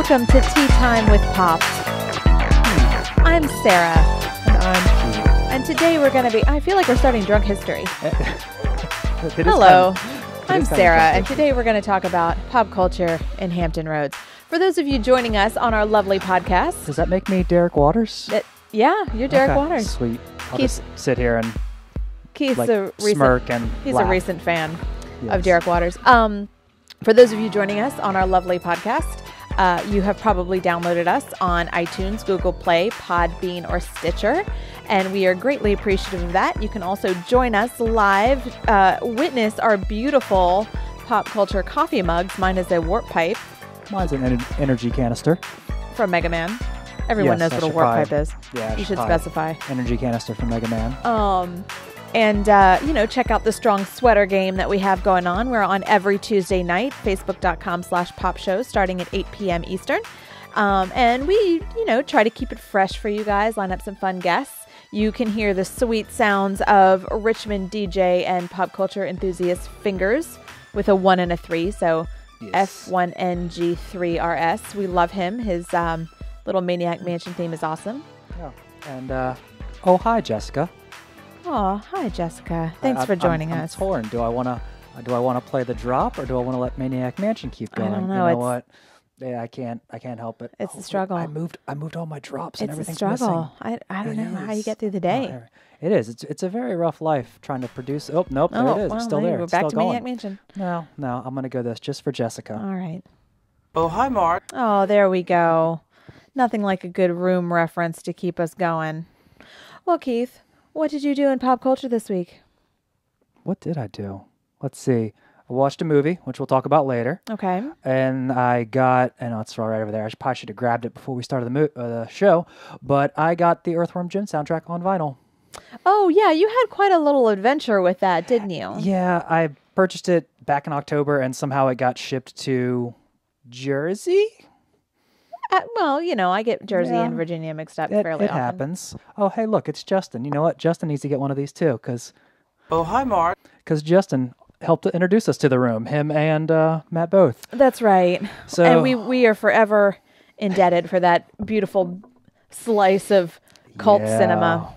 Welcome to Tea Time with Pop. I'm Sarah. And I'm Keith. And today we're going to be, I feel like we're starting drunk history. Hello. I'm Sarah, and today we're going to talk about pop culture in Hampton Roads. For those of you joining us on our lovely podcast. Does that make me Derek Waters? Yeah, you're Derek Okay, Waters. Sweet. I'll Keith- just sit here and Keith's like, a recent, smirk and he's laugh. a recent fan Yes. of Derek Waters. For those of you joining us on our lovely podcast, you have probably downloaded us on iTunes, Google Play, Podbean, or Stitcher, and we are greatly appreciative of that. You can also join us live, witness our beautiful pop culture coffee mugs. Mine is a warp pipe Mine's an energy canister. from Mega Man. Everyone Yes, knows I what a should warp probably- pipe is. Yeah, You should probably specify. Energy canister from Mega Man. Check out the strong sweater game that we have going on. We're on every Tuesday night, facebook.com/pop show, starting at 8 p.m. Eastern. And we, try to keep it fresh for you guys, line up some fun guests. You can hear the sweet sounds of Richmond DJ and pop culture enthusiast Fingers with a 1 and a 3. So Yes. F1NG3RS. We love him. His little Maniac Mansion theme is awesome. Yeah. And, oh, hi, Jessica. Oh, hi, Jessica. Thanks for joining us. I'm torn. Do I want to play the drop, or do I want to let Maniac Mansion keep going? don't know. You know It's- what? Yeah, I can't help it. It's a struggle. I moved all my drops and It's a everything's struggle. missing. I don't It know how you is. get through the day. It is. It's a very rough life trying to produce. Oh, nope, there it is. Well, It's still there you there. go. It's Back still to going. Maniac Mansion. No, I'm going to go this just for Jessica. All right. Oh, hi, Mark. Oh, there we go. Nothing like a good room reference to keep us going. Well, Keith, what did you do in pop culture this week? What did I do? Let's see. I watched a movie, which we'll talk about later. Okay. And I got, I know it's right over there. I probably should have grabbed it before we started the show. But I got the Earthworm Jim soundtrack on vinyl. Oh, yeah. You had quite a little adventure with that, didn't you? Yeah, I purchased it back in October, and somehow it got shipped to Jersey. I get Jersey Yeah. and Virginia mixed up fairly It often. happens. Oh, hey, look, it's Justin. You know what? Justin needs to get one of these too, because Oh, hi, Mark. Justin helped to introduce us to the room. Him and Matt both. That's right. So- and we are forever indebted for that beautiful slice of cult cinema.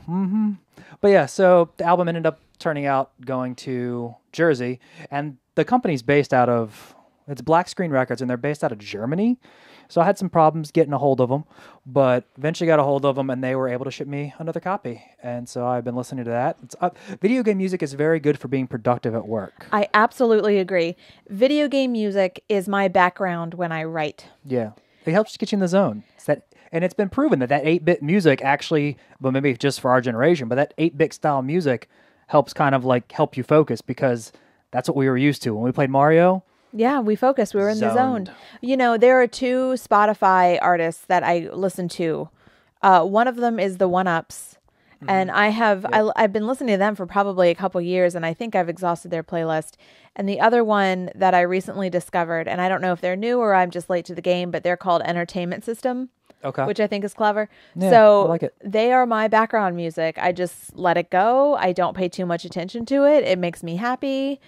But yeah, so the album ended up turning out going to Jersey, and the company's based out of, it's Black Screen Records, and they're based out of Germany. So I had some problems getting a hold of them, but eventually got a hold of them, and they were able to ship me another copy. And so I've been listening to that. Video game music is very good for being productive at work. I absolutely agree. Video game music is my background when I write. Yeah. It helps get you in the zone. And it's been proven that 8-bit music actually, well, maybe just for our generation, but that 8-bit style music helps kind of like help you focus, because that's what we were used to. When we played Mario, Yeah, we focused. We were in the zone. Zoned. There are two Spotify artists that I listen to. One of them is the One Ups. And I've been listening to them for probably a couple years, and I think I've exhausted their playlist. And the other one that I recently discovered, and I don't know if they're new or I'm just late to the game, but they're called Entertainment System. Okay. Which I think is clever. Yeah, So I like it. they are my background music. I just let it go. I don't pay too much attention to it. It makes me happy.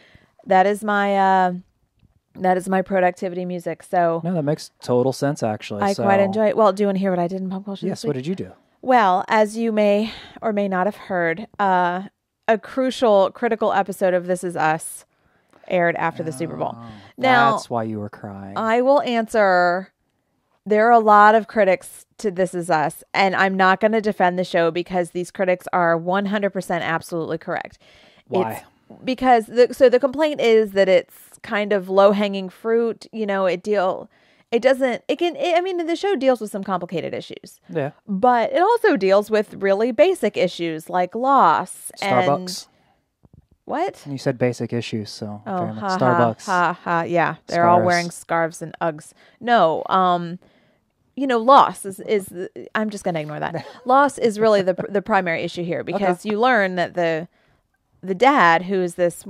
That is my productivity music. So No, that makes total sense, actually. I quite enjoy it. Well, do you want to hear what I did in pop culture Yes, this what week? did you do? Well, as you may or may not have heard, a critical episode of This Is Us aired after the Super Bowl. Now, That's why you were crying. I will answer. There are a lot of critics to This Is Us, and I'm not going to defend the show because these critics are 100% absolutely correct. Why? Because the complaint is that it's kind of low-hanging fruit. The show deals with some complicated issues, Yeah. but it also deals with really basic issues like loss Starbucks. and what? You said basic issues, so Oh, fair enough. ha, Starbucks. ha, ha. Yeah, they're all Scarves. wearing scarves and Uggs. No, loss is I'm just going to ignore that. Loss is really the primary issue here, because you learn that the dad, who is this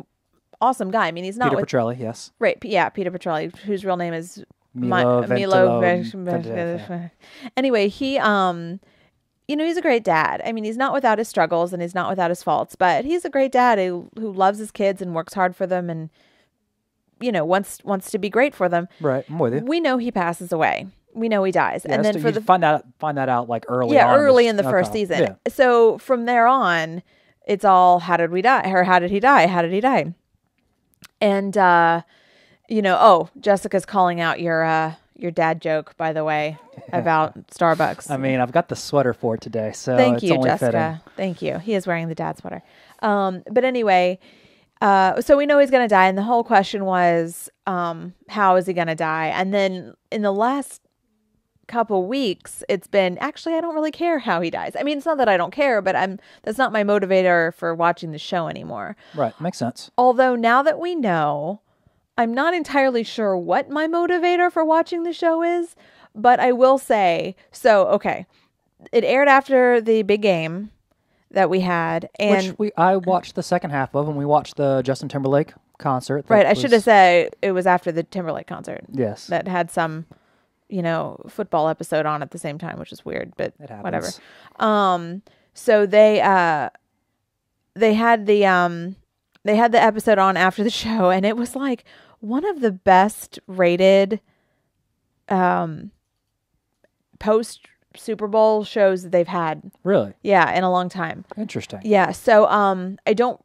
awesome guy. I mean, he's not Peter with Petrelli, yes. right. Yeah, Peter Petrelli, whose real name is Milo Ventimiglia. Anyway, he he's a great dad. I mean, he's not without his struggles and he's not without his faults, but he's a great dad who loves his kids and works hard for them and wants to be great for them. Right, I'm with you. We know he passes away. We know he dies. Yeah, and then so for you the find that out like early yeah, on. early in the first okay. season. Yeah. So from there on, it's all how did we die? Or how did he die? How did he die? And Jessica's calling out your dad joke, by the way, about Starbucks. I mean, I've got the sweater for it today, so Thank it's you, only Jessica. fitting. Thank you. He is wearing the dad sweater. But anyway, so we know he's going to die. And the whole question was, how is he going to die? And then in the last couple weeks, it's been, actually, I don't really care how he dies. I mean, it's not that I don't care, but that's not my motivator for watching the show anymore. Right. Makes sense. Although now that we know, I'm not entirely sure what my motivator for watching the show is, but I will say, okay, it aired after the big game that we had, and I watched the second half of, and we watched the Justin Timberlake concert. Right, I should have said it was after the Timberlake concert. Yes. That had some, football episode on at the same time, which is weird, but It happens. whatever. So they had the episode on after the show, and it was like one of the best rated post Super Bowl shows that they've had. Really? Yeah, in a long time. Interesting. Yeah. So I don't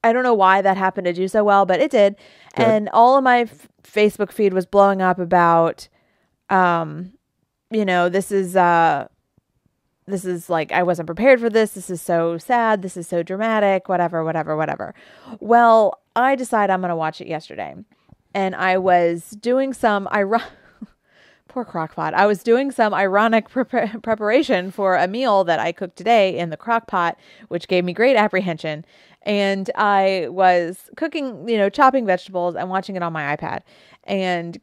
know why that happened to do so well, but it did. Good. And all of my Facebook feed was blowing up about this is like, I wasn't prepared for this. This is so sad. This is so dramatic, whatever. Well, I decided I'm going to watch it yesterday. And I was doing some poor crockpot. I was doing some ironic preparation for a meal that I cooked today in the crockpot, which gave me great apprehension. And I was cooking, chopping vegetables and watching it on my iPad. And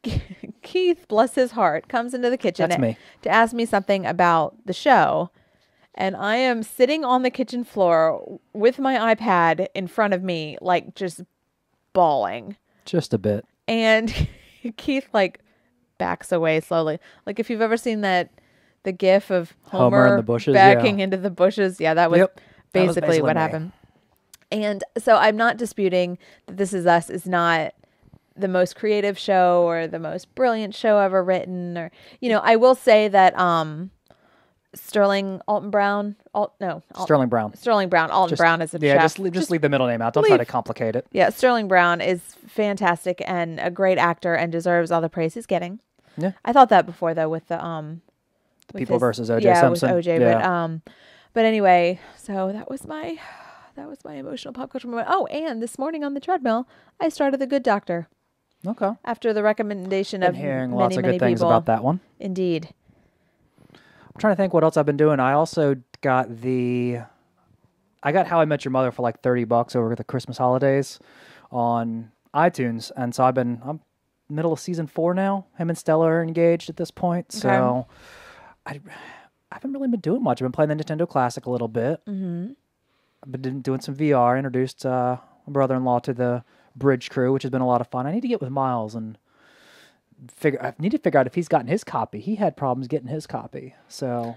Keith, bless his heart, comes into the kitchen to ask me something about the show. And I am sitting on the kitchen floor with my iPad in front of me, like just bawling. Just a bit. And Keith backs away slowly. Like if you've ever seen the GIF of Homer in the bushes, backing into the bushes. Yeah, that was basically what me. happened. And so I'm not disputing that This Is Us is not the most creative show or the most brilliant show ever written, or I will say that Sterling Brown is a chef. Just leave the middle name out. Don't try to complicate it. Yeah, Sterling Brown is fantastic and a great actor and deserves all the praise he's getting. Yeah. I thought that before though with the People versus O.J. Simpson. with OJ, Yeah. but anyway, so that was my emotional pop culture moment. Oh, and this morning on the treadmill, I started The Good Doctor. Okay. After the recommendation of hearing many, lots of many good things people. about that one. Indeed. I'm trying to think what else I've been doing. I also got I got How I Met Your Mother for like $30 over the Christmas holidays on iTunes, and so I'm middle of season 4 now. Him and Stella are engaged at this point, so I haven't really been doing much. I've been playing the Nintendo Classic a little bit. Mm-hmm. I've been doing some VR. Introduced my brother-in-law to the Bridge crew, which has been a lot of fun. I need to get with Miles and I need to figure out if he's gotten his copy. He had problems getting his copy. So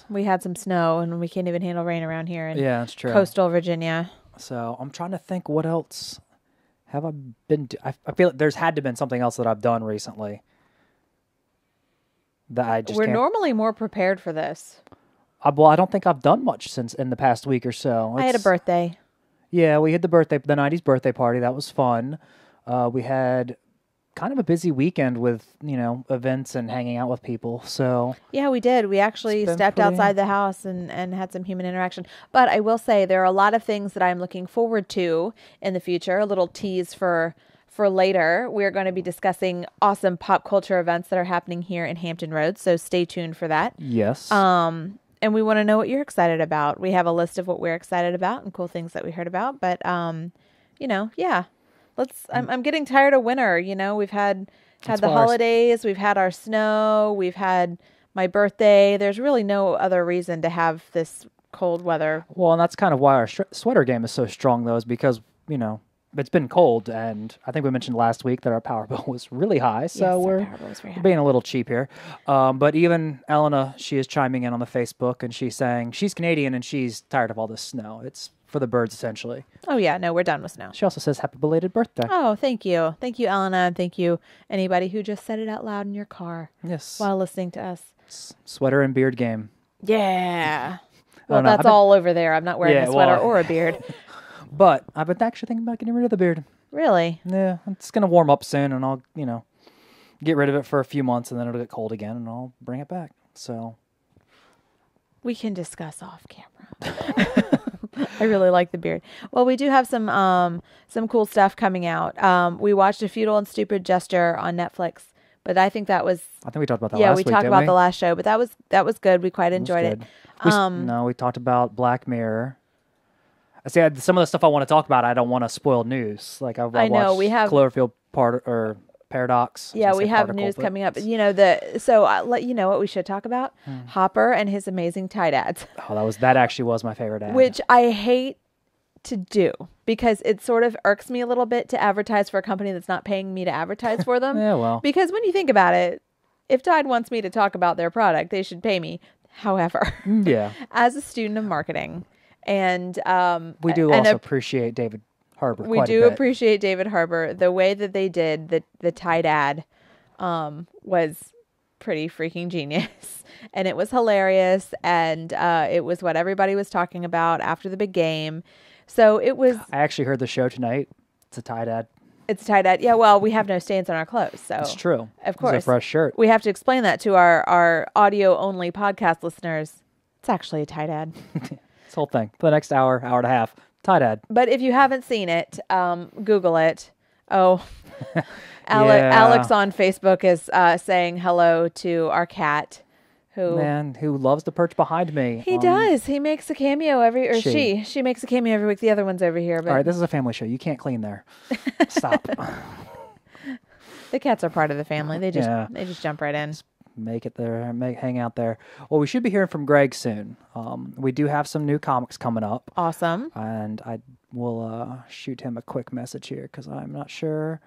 we had some snow and we can't even handle rain around here in that's true. Coastal Virginia. So I'm trying to think what else have I been I feel like there's had to have been something else that I've done recently that I just We're can't. normally more prepared for this. I don't think I've done much since in the past week or so. I had a birthday. Yeah, we had the 90s birthday party. That was fun. We had kind of a busy weekend with, events and hanging out with people. So yeah, we did. We actually stepped outside the house and had some human interaction. But I will say there are a lot of things that I'm looking forward to in the future. A little tease for later. We're going to be discussing awesome pop culture events that are happening here in Hampton Roads. So stay tuned for that. Yes. And we want to know what you're excited about. We have a list of what we're excited about and cool things that we heard about. But, yeah. I'm getting tired of winter. We've had the holidays, we've had our snow, we've had my birthday. There's really no other reason to have this cold weather. Well, and that's kind of why our sweater game is so strong, though, is because, it's been cold, and I think we mentioned last week that our power bill was really high, so Yes, our we're power bill was very high. being a little cheap here. But even Elena, she is chiming in on the Facebook, and she's saying she's Canadian and she's tired of all this snow. It's for the birds, essentially. Oh, yeah. No, we're done with snow. She also says happy belated birthday. Oh, thank you. Thank you, Elena. And thank you, anybody who just said it out loud in your car Yes. while listening to us. Sweater and beard game. Yeah. Well, no, that's all over there. I'm not wearing Yeah, a sweater well, or a beard. But I've been actually thinking about getting rid of the beard. Really? Yeah, it's going to warm up soon, and I'll, get rid of it for a few months, and then it'll get cold again, and I'll bring it back. So We can discuss off camera. I really like the beard. Well, we do have some cool stuff coming out. We watched A Futile and Stupid Gesture on Netflix, but I think that was I think we talked about that yeah, last we week, talked didn't about we? the last show, but that was good. We quite enjoyed it. No, we talked about Black Mirror. I see some of the stuff I want to talk about. I don't want to spoil news. Like I know, watched we have- Cloverfield Paradox. Yeah, we have news coming up. So I'll let you know what we should talk about. Hopper and his amazing Tide ads, Oh, that actually was my favorite ad. which I hate to do because it sort of irks me a little bit to advertise for a company that's not paying me to advertise for them. Yeah, well. Because when you think about it, if Tide wants me to talk about their product, they should pay me. However, Yeah, as a student of marketing, and we do and also appreciate David Harbour. we quite a do bit. appreciate David Harbour. The way that they did the Tide ad was pretty freaking genius. And it was hilarious. And it was what everybody was talking about after the big game. So it was... I actually heard the show tonight. It's a Tide ad. It's a Tide ad. Yeah, well, we have no stains on our clothes. So It's true. Of course. It's a fresh shirt. We have to explain that to our audio-only podcast listeners. It's actually a Tide ad. This whole thing. For the next hour and a half. Tide ad. But if you haven't seen it, Google it. Oh, Yeah. Alex on Facebook is saying hello to our cat, who Man who loves to perch behind me. he does. He makes a cameo she makes a cameo every week. The other one's over here, but All right, this is a family show. You can't clean there. Stop. the cats are part of the family. They just Yeah. they just jump right in. Make it there. Hang out there. Well, we should be hearing from Greg soon. We do have some new comics coming up. Awesome. And I will shoot him a quick message here because I'm not sure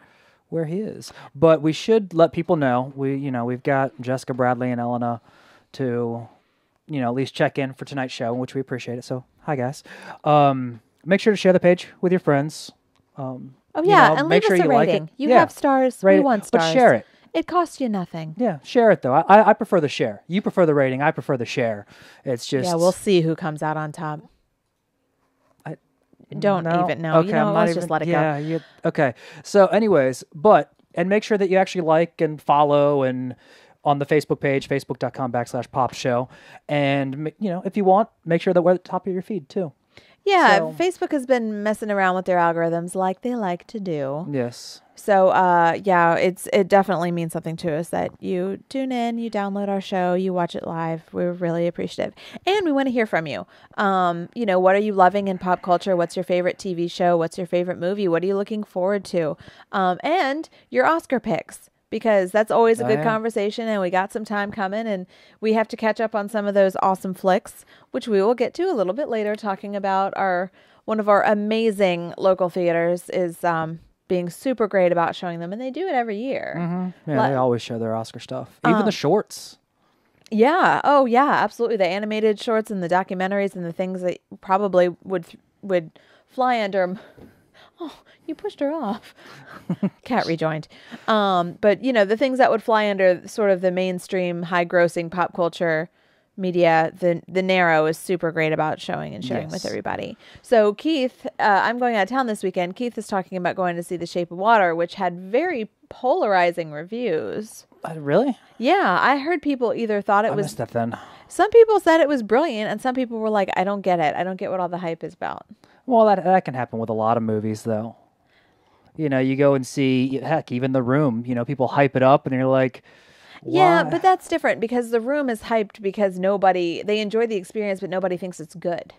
where he is. But we should let people know. We've got Jessica Bradley and Elena to, at least check in for tonight's show, which we appreciate it. So, hi guys. Make sure to share the page with your friends. Oh yeah, and make leave sure us a you like rating. it. You Yeah. have stars. Rate We it, want stars. but share it. It costs you nothing. Yeah, share it though. I prefer the share. You prefer the rating. I prefer the share. It's just Yeah, we'll see who comes out on top. Don't even know. Okay, I'm not let's even, just let it yeah, go. Yeah. Okay. So, anyways, and make sure that you actually like and follow and on the Facebook page, facebook.com/pop show. And if you want, make sure that we're at the top of your feed too. Yeah, So- Facebook has been messing around with their algorithms like they like to do. Yes. So, it definitely means something to us that you tune in, you download our show, you watch it live. We're really appreciative. And we want to hear from you. What are you loving in pop culture? What's your favorite TV show? What's your favorite movie? What are you looking forward to? And your Oscar picks, because that's always a good conversation, and we got some time coming, and we have to catch up on some of those awesome flicks, which we will get to a little bit later, talking about one of our amazing local theaters is being super great about showing them, and they do it every year. Mm-hmm. Yeah, they always show their Oscar stuff, even the shorts. Yeah. Oh, yeah. Absolutely. The animated shorts and the documentaries and the things that probably would fly under. Oh, you pushed her off. Cat rejoined. But the things that would fly under sort of the mainstream, high-grossing pop culture media, the Narrow is super great about showing and sharing with everybody. So Keith, I'm going out of town this weekend. Keith is talking about going to see The Shape of Water, which had very polarizing reviews. Really? Yeah, I heard people either thought it was... missed that then. Some people said it was brilliant, and some people were like, I don't get it. I don't get what all the hype is about. Well, that can happen with a lot of movies, though. You go and see, heck, even The Room. People hype it up, and you're like... Yeah, why? but that's different because The Room is hyped because they enjoy the experience, but nobody thinks it's good.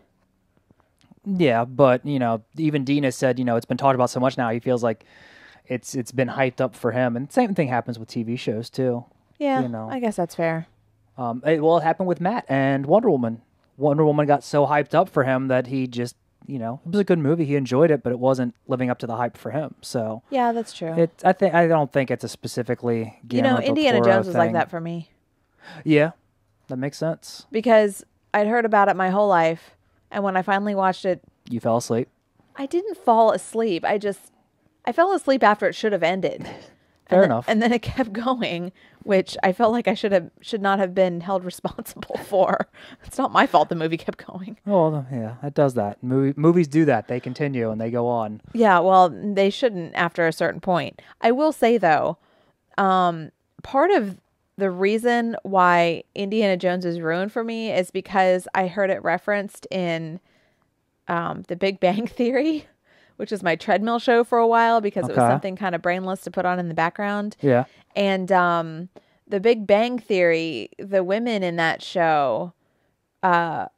Yeah, but even Dean has said, it's been talked about so much now. He feels like it's been hyped up for him, and same thing happens with TV shows too. Yeah, I guess that's fair. It happened with Matt and Wonder Woman. Wonder Woman got so hyped up for him that he just you know, it was a good movie. He enjoyed it, but it wasn't living up to the hype for him. So Yeah, that's true. I don't think it's a specifically Guillermo del Indiana Toro Jones was like thing. that for me Yeah, that makes sense. because I'd heard about it my whole life, and when I finally watched it, You fell asleep. I didn't fall asleep. I fell asleep after it should have ended. Fair enough. And then it kept going, which I felt like I should not have been held responsible for. It's not my fault the movie kept going. Oh, yeah, it does that. Movies do that. They continue and they go on. Yeah, well, they shouldn't after a certain point. I will say, though, part of the reason why Indiana Jones is ruined for me is because I heard it referenced in The Big Bang Theory, which was my treadmill show for a while because it was something kind of brainless to put on in the background. Yeah. And The Big Bang Theory, the women in that show they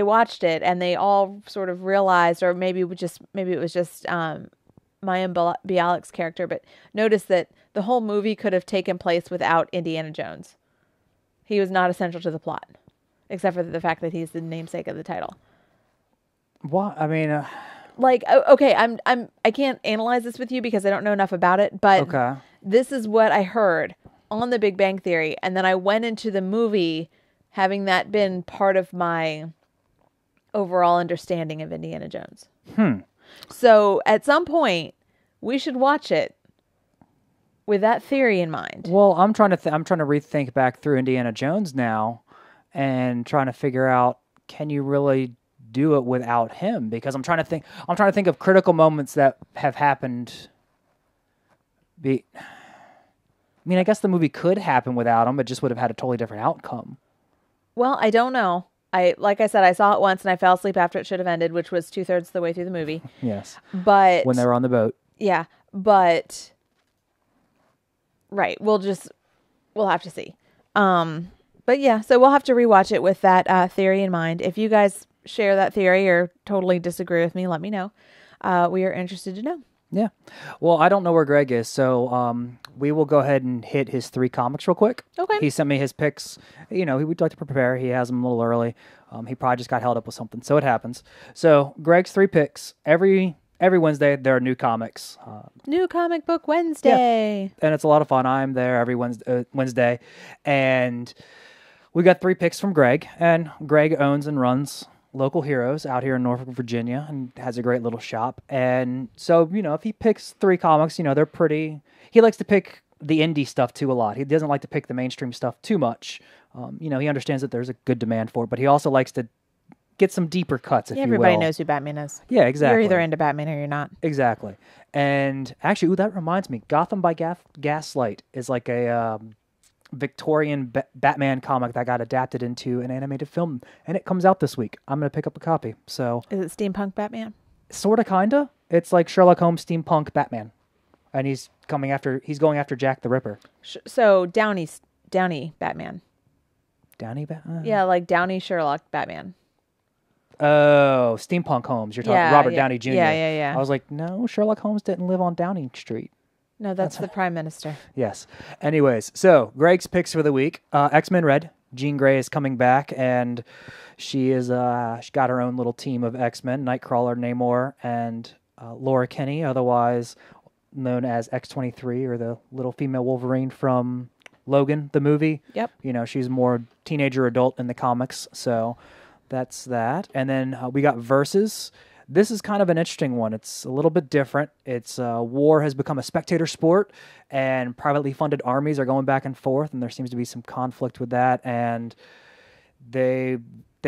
watched it and they all sort of realized, or maybe it was just Mayim Bialik's character, but noticed that the whole movie could have taken place without Indiana Jones. He was not essential to the plot, except for the fact that he's the namesake of the title. What? I mean, okay, I can't analyze this with you because I don't know enough about it, but this is what I heard on The Big Bang Theory, and then I went into the movie having that been part of my overall understanding of Indiana Jones. So at some point, we should watch it with that theory in mind. Well, I'm trying to rethink back through Indiana Jones now, and trying to figure out, can you really do it without him? Because I'm trying to think of critical moments that have happened. I mean, I guess the movie could happen without him, but just would have had a totally different outcome. Well, I don't know. Like I said, I saw it once and I fell asleep after it should have ended, which was 2/3 of the way through the movie. Yes. But when they were on the boat. Yeah, but right, we'll have to see. But yeah, so we'll have to rewatch it with that theory in mind. If you guys share that theory or totally disagree with me, let me know. We are interested to know. Yeah. Well, I don't know where Greg is, so we will go ahead and hit his 3 comics real quick. Okay. He sent me his picks. You know, he would like to prepare. He has them a little early. He probably just got held up with something, so it happens. So Greg's 3 picks. Every Wednesday, there are new comics. New Comic Book Wednesday. Yeah. And it's a lot of fun. I'm there every Wednesday. And we got 3 picks from Greg. And Greg owns and runs Local Heroes out here in Norfolk, Virginia, and has a great little shop. And so, you know, if he picks 3 comics, you know, they're pretty... He likes to pick the indie stuff, too, a lot. He doesn't like to pick the mainstream stuff too much. You know, he understands that there's a good demand for it, but he also likes to get some deeper cuts, if you will. Everybody knows who Batman is. Yeah, exactly. You're either into Batman or you're not. Exactly. And actually, that reminds me, Gotham by Gaslight is like a... Victorian Batman comic that got adapted into an animated film, and it comes out this week. I'm going to pick up a copy. So, is it steampunk Batman? Sort of, kinda. It's like Sherlock Holmes steampunk Batman, and he's going after Jack the Ripper. So Downey Batman. Downey Batman. Yeah, like Downey Sherlock Batman. Oh, steampunk Holmes. You're talking Robert Downey Jr. Yeah. I was like, no, Sherlock Holmes didn't live on Downing Street. No, that's the Prime Minister. Yes. Anyways, so Greg's picks for the week. X-Men Red. Jean Grey is coming back, and she got her own little team of X-Men, Nightcrawler, Namor, and Laura Kinney, otherwise known as X-23, or the little female Wolverine from Logan, the movie. Yep. You know, she's more teenager adult in the comics, so that's that. And then we got Versus. This is kind of an interesting one. It's a little bit different. It's war has become a spectator sport, and privately funded armies are going back and forth, and there seems to be some conflict with that. And they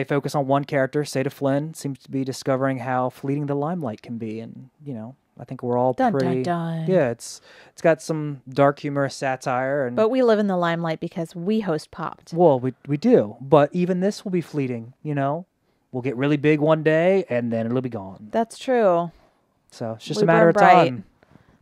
focus on one character, Seda Flynn, seems to be discovering how fleeting the limelight can be. And, you know, I think we're all pretty... Dun. Yeah, it's got some dark humorous satire. But we live in the limelight because we host Popped. Well, we do. But even this will be fleeting, you know? We'll get really big one day, and then it'll be gone. That's true. So it's just a matter of time.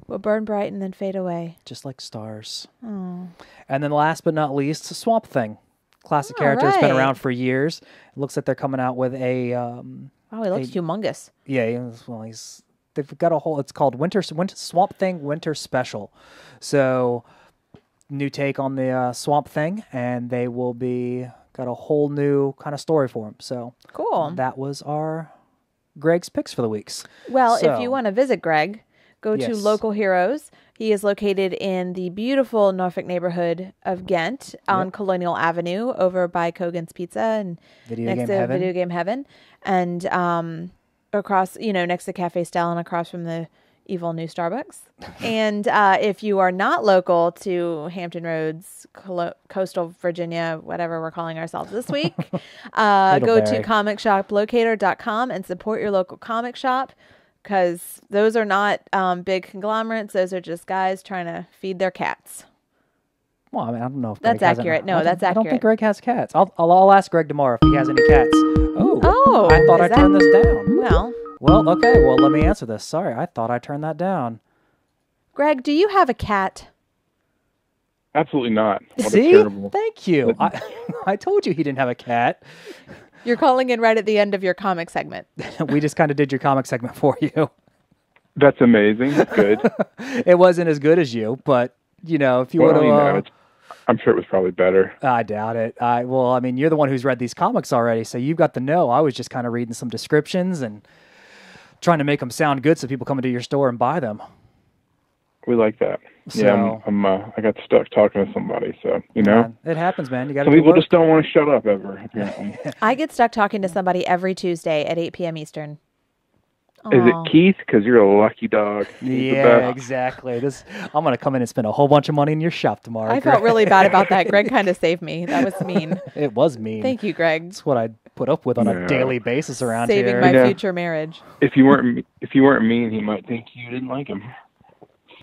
We'll burn bright and then fade away. Just like stars. Oh. And then last but not least, Swamp Thing. Classic character has been around for years. It looks like they're coming out with a... he looks humongous. Yeah, well, they've got a whole... It's called Swamp Thing Winter Special. So, new take on the Swamp Thing, and they will be got a whole new kind of story for him. So Cool. that was our Greg's picks for the weeks. Well, So, if you want to visit Greg, go to Yes. Local Heroes. He is located in the beautiful Norfolk neighborhood of Ghent on Colonial Avenue over by Kogan's Pizza and Video next Game to Heaven. Video Game Heaven. And across, next to Cafe Stella and across from the evil new Starbucks. And if you are not local to Hampton Roads, Coastal Virginia, whatever we're calling ourselves this week, go to Middlebury. comicshoplocator.com and support your local comic shop, because those are not big conglomerates. Those are just guys trying to feed their cats. Well, I mean, I don't know if That's Greg has accurate. any- No, I don't- that's I don't accurate. think Greg has cats. I'll ask Greg tomorrow if he has any cats. Oh, I thought I is that- turned this down. Well, Okay. Well, let me answer this. Sorry, I thought I turned that down. Greg, do you have a cat? Absolutely not. What See? a terrible. Thank you. I told you he didn't have a cat. You're calling in right at the end of your comic segment. We just kind of did your comic segment for you. That's amazing. That's good. It wasn't as good as you, but if you would have, I'm sure it was probably better. I doubt it. I mean, you're the one who's read these comics already, so you've got the know. I was just kind of reading some descriptions and trying to make them sound good so people come into your store and buy them. We like that. So- I got stuck talking to somebody, so Man, it happens, man. You got to some do people work. just don't want to shut up ever. Apparently, I get stuck talking to somebody every Tuesday at 8 p.m. Eastern. is Aw. it Keith? Because you're a lucky dog. He's the Yeah, best. exactly. I'm gonna come in and spend a whole bunch of money in your shop tomorrow. I felt Greg. really bad about that. Greg kind of saved me. That was mean. It was mean. Thank you, Greg. That's what I put up with on a Yeah. daily basis around Saving here. my Yeah. future marriage. If you weren't mean, he might think you didn't like him.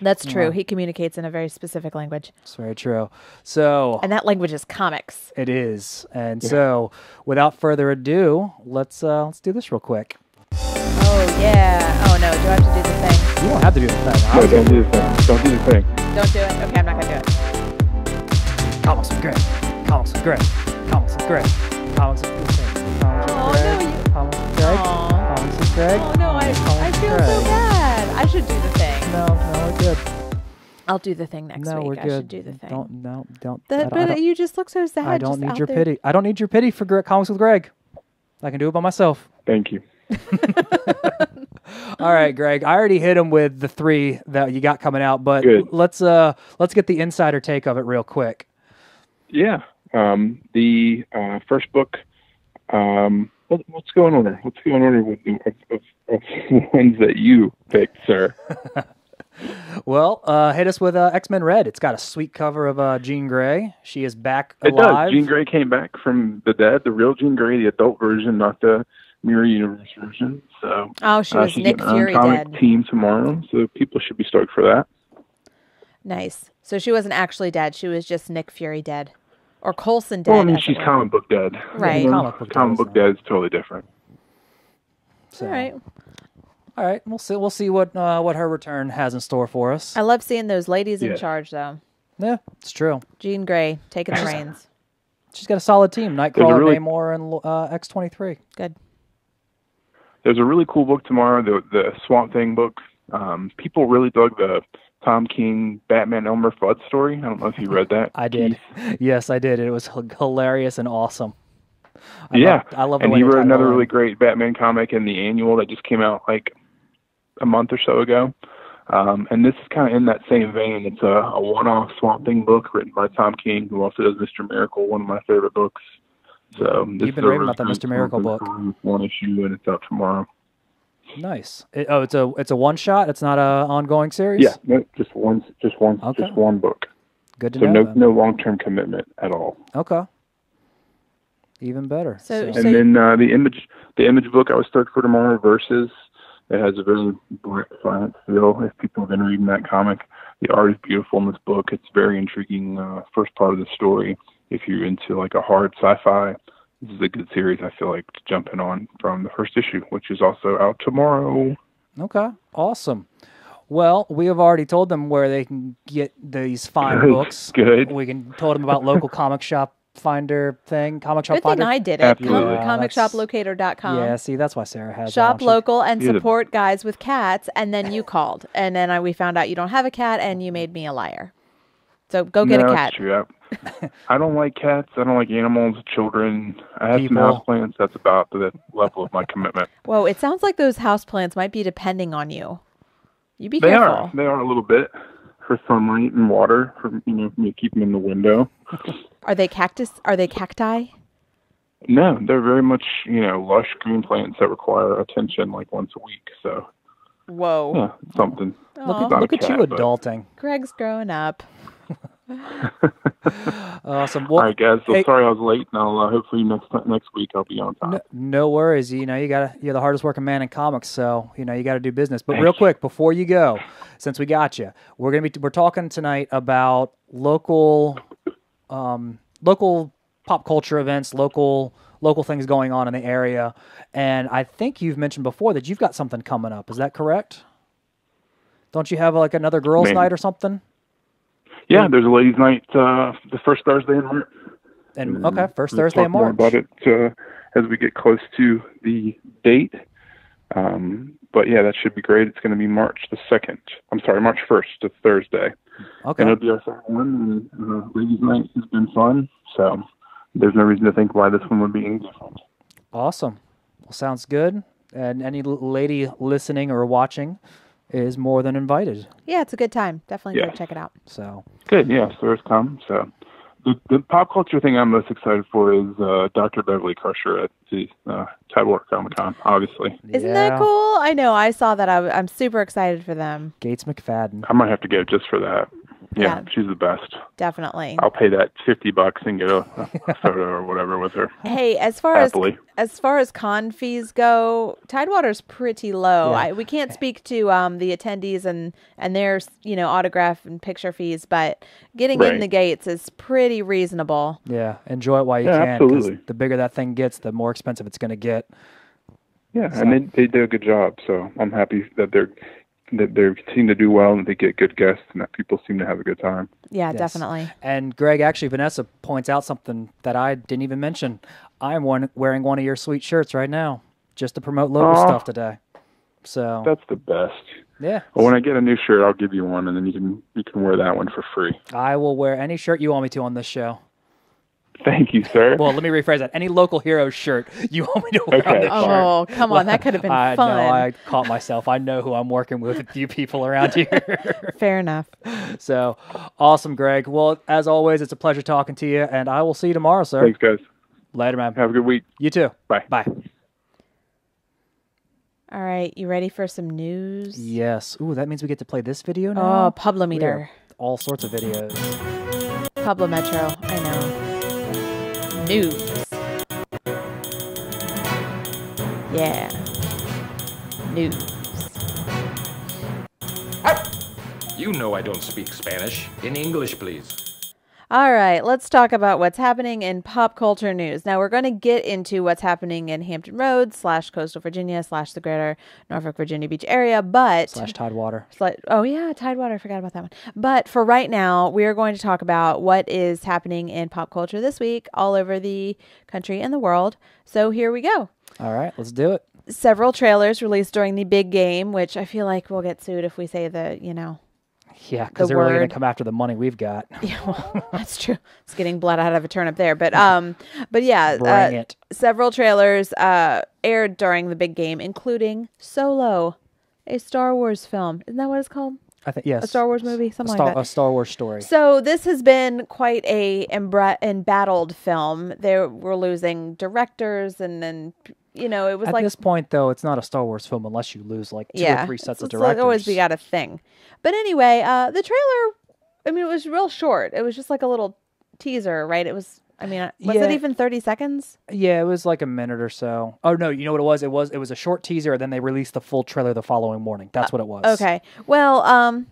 That's true. He communicates in a very specific language. It's very true. So And that language is comics. it is, and so without further ado, let's do this real quick. Oh, yeah. Oh, no. Do I have to do the thing? You don't have to do the thing. No, don't do the thing. Don't do the thing. Don't do it? Okay, I'm not going to do it. Comics with Greg. Comics with Greg. Comics with Greg. Comics with Greg. Comics with Oh, Greg. no, Comics with Greg. Aw. Comics with Greg. Oh, no. I Comics with feel Greg. so bad. I should do the thing. No, we're good. I'll do the thing next No, week. we're I good. should do the thing. Don't. But you just look so sad. I don't just need out your there. pity. I don't need your pity for Comics with Greg. I can do it by myself. Thank you. All right, Greg. I already hit him with the 3 that you got coming out, but Good. let's get the insider take of it real quick. Yeah. The first book. What's going on there? What's going on with the ones that you picked, sir? Well, hit us with X-Men Red. It's got a sweet cover of Jean Grey. She is back It alive. does. Jean Grey came back from the dead, the real Jean Grey, the adult version, not the Mirror Universe version. So Oh, she was she's Nick getting her own Fury comic dead. team tomorrow, so people should be stoked for that. Nice. So she wasn't actually dead. She was just Nick Fury dead. Or Coulson dead. Well, I mean, as she's it were. comic book dead. Right. You know, Comic book comic dead, book dead is totally different. So, All right. All right. We'll see what her return has in store for us. I love seeing those ladies in Yeah. charge, though. Yeah, it's true. Jean Grey taking the reins. She's got a solid team. There's Nightcrawler, a really- Namor, and X-23. Good. There's a really cool book tomorrow, the Swamp Thing book. People really dug the Tom King Batman Elmer Fudd story. I don't know if you read that. I did. Yes, I did. It was hilarious and awesome. I love the and way he they wrote tied it another all really in. great Batman comic in the annual that just came out like a month or so ago. And this is kind of in that same vein. It's a one-off Swamp Thing book written by Tom King, who also does Mr. Miracle, one of my favorite books. So this You've been is a raving really about that great Mr. Miracle Swamp book. Thing story, one issue, and it's out tomorrow. Nice. It's a one shot. It's not a ongoing series. Yeah, no, just one book. Good to So know. no, then. no long-term commitment at all. Okay. Even better. So And then the image book I was stoked for tomorrow, Versus. It has a very black science feel. If people have been reading that comic, the art is beautiful in this book. It's very intriguing. First part of the story. If you're into like a hard sci-fi, this is a good series. I feel like to jump in on from the first issue, which is also out tomorrow. Okay. Awesome. Well, we have already told them where they can get these fine Good, books. good. We can told them about local comic shop finder thing. Comic shop Good finder. thing I did it. Absolutely. Yeah, Comicshoplocator.com. Yeah. See, that's why Sarah has Shop that on. local and You're the- support guys with cats. And then you called. And then we found out you don't have a cat and you made me a liar. So go get a No, cat. it's true. I don't like cats. I don't like animals, children. I have People. some houseplants. That's about the level of my commitment. Whoa, it sounds like those houseplants might be depending on you. You be They careful. are. They are a little bit for sunlight and water. For me to keep them in the window. Are they cactus? Are they cacti? No, they're very much lush green plants that require attention like once a week. So Whoa. yeah, it's something. Aw. Look at you adulting. Greg's growing up. Awesome. All Well, right, guys. So hey, sorry I was late, and I'll hopefully next week I'll be on time. no worries. You're the hardest working man in comics, so you got to do business. But real quick, before you go, since we got you, we're talking tonight about local pop culture events, local things going on in the area, and I think you've mentioned before that you've got something coming up. Is that correct? Don't you have like another girls' night or something? Yeah, there's a ladies' night the first Thursday in March. And okay, first We'll Thursday talk in more March. about it as we get close to the date. But yeah, that should be great. It's going to be March 1st, to Thursday. Okay. And it'll be our second one. And ladies' night has been fun, so there's no reason to think why this one would be any different. Awesome. Well, sounds good. And any lady listening or watching is more than invited. Yeah, it's a good time. Definitely go check it out. So good. Yeah, so it's come. So the pop culture thing I'm most excited for is Dr. Beverly Crusher at the Tidewater Comic-Con, obviously. Isn't that cool? I know. I saw that. I'm super excited for them. Gates McFadden. I might have to go just for that. Yeah, she's the best. Definitely. I'll pay that $50 and get a photo or whatever with her. Hey, as far as con fees go, Tidewater's pretty low. Yeah. We can't speak to the attendees and their autograph and picture fees, but getting in the gates is pretty reasonable. Yeah, enjoy it while you can. Absolutely. The bigger that thing gets, the more expensive it's going to get. Yeah, so. And they do a good job. So I'm happy that they seem to do well and they get good guests and that people seem to have a good time. Yeah, definitely. And Greg, actually, Vanessa points out something that I didn't even mention. I'm wearing one of your sweet shirts right now just to promote local stuff today. So that's the best. Yeah. Well, when I get a new shirt, I'll give you one, and then you can wear that one for free. I will wear any shirt you want me to on this show. Thank you, sir. Well, let me rephrase that. Any local hero shirt you want me to wear on this shirt. Oh, come on. That could have been fun. No, I caught myself. I know who I'm working with you people around here. Fair enough. So, awesome, Greg. Well, as always, it's a pleasure talking to you, and I will see you tomorrow, sir. Thanks, guys. Later, man. Have a good week. You too. Bye. Bye. All right. You ready for some news? Yes. Ooh, that means we get to play this video now? Oh, Publometer. All sorts of videos. Publometro. I know. News. Yeah. News. You know I don't speak Spanish. In English, please. All right, let's talk about what's happening in pop culture news. Now, we're going to get into what's happening in Hampton Roads / coastal Virginia / the greater Norfolk, Virginia Beach area, but... / Tidewater. Oh, yeah, Tidewater. I forgot about that one. But for right now, we are going to talk about what is happening in pop culture this week all over the country and the world. So here we go. All right, let's do it. Several trailers released during the big game, which I feel like we'll get sued if we say Yeah, because they're really going to come after the money we've got. Yeah, well, that's true. It's getting blood out of a turnip there, but yeah, Bring it. Several trailers aired during the big game, including Solo, a Star Wars film. Isn't that what it's called? I think yes. A Star Wars movie, something like that. A Star Wars story. So this has been quite a embattled film. They were losing directors, and then it was At this point, though, it's not a Star Wars film unless you lose like two or three sets of directors. Like always be got a thing. But anyway, the trailer, it was real short. It was just like a little teaser, right? It was, was it even 30 seconds? Yeah, it was like a minute or so. Oh, no, you know what it was? It was a short teaser, and then they released the full trailer the following morning. That's what it was. Okay. Well, I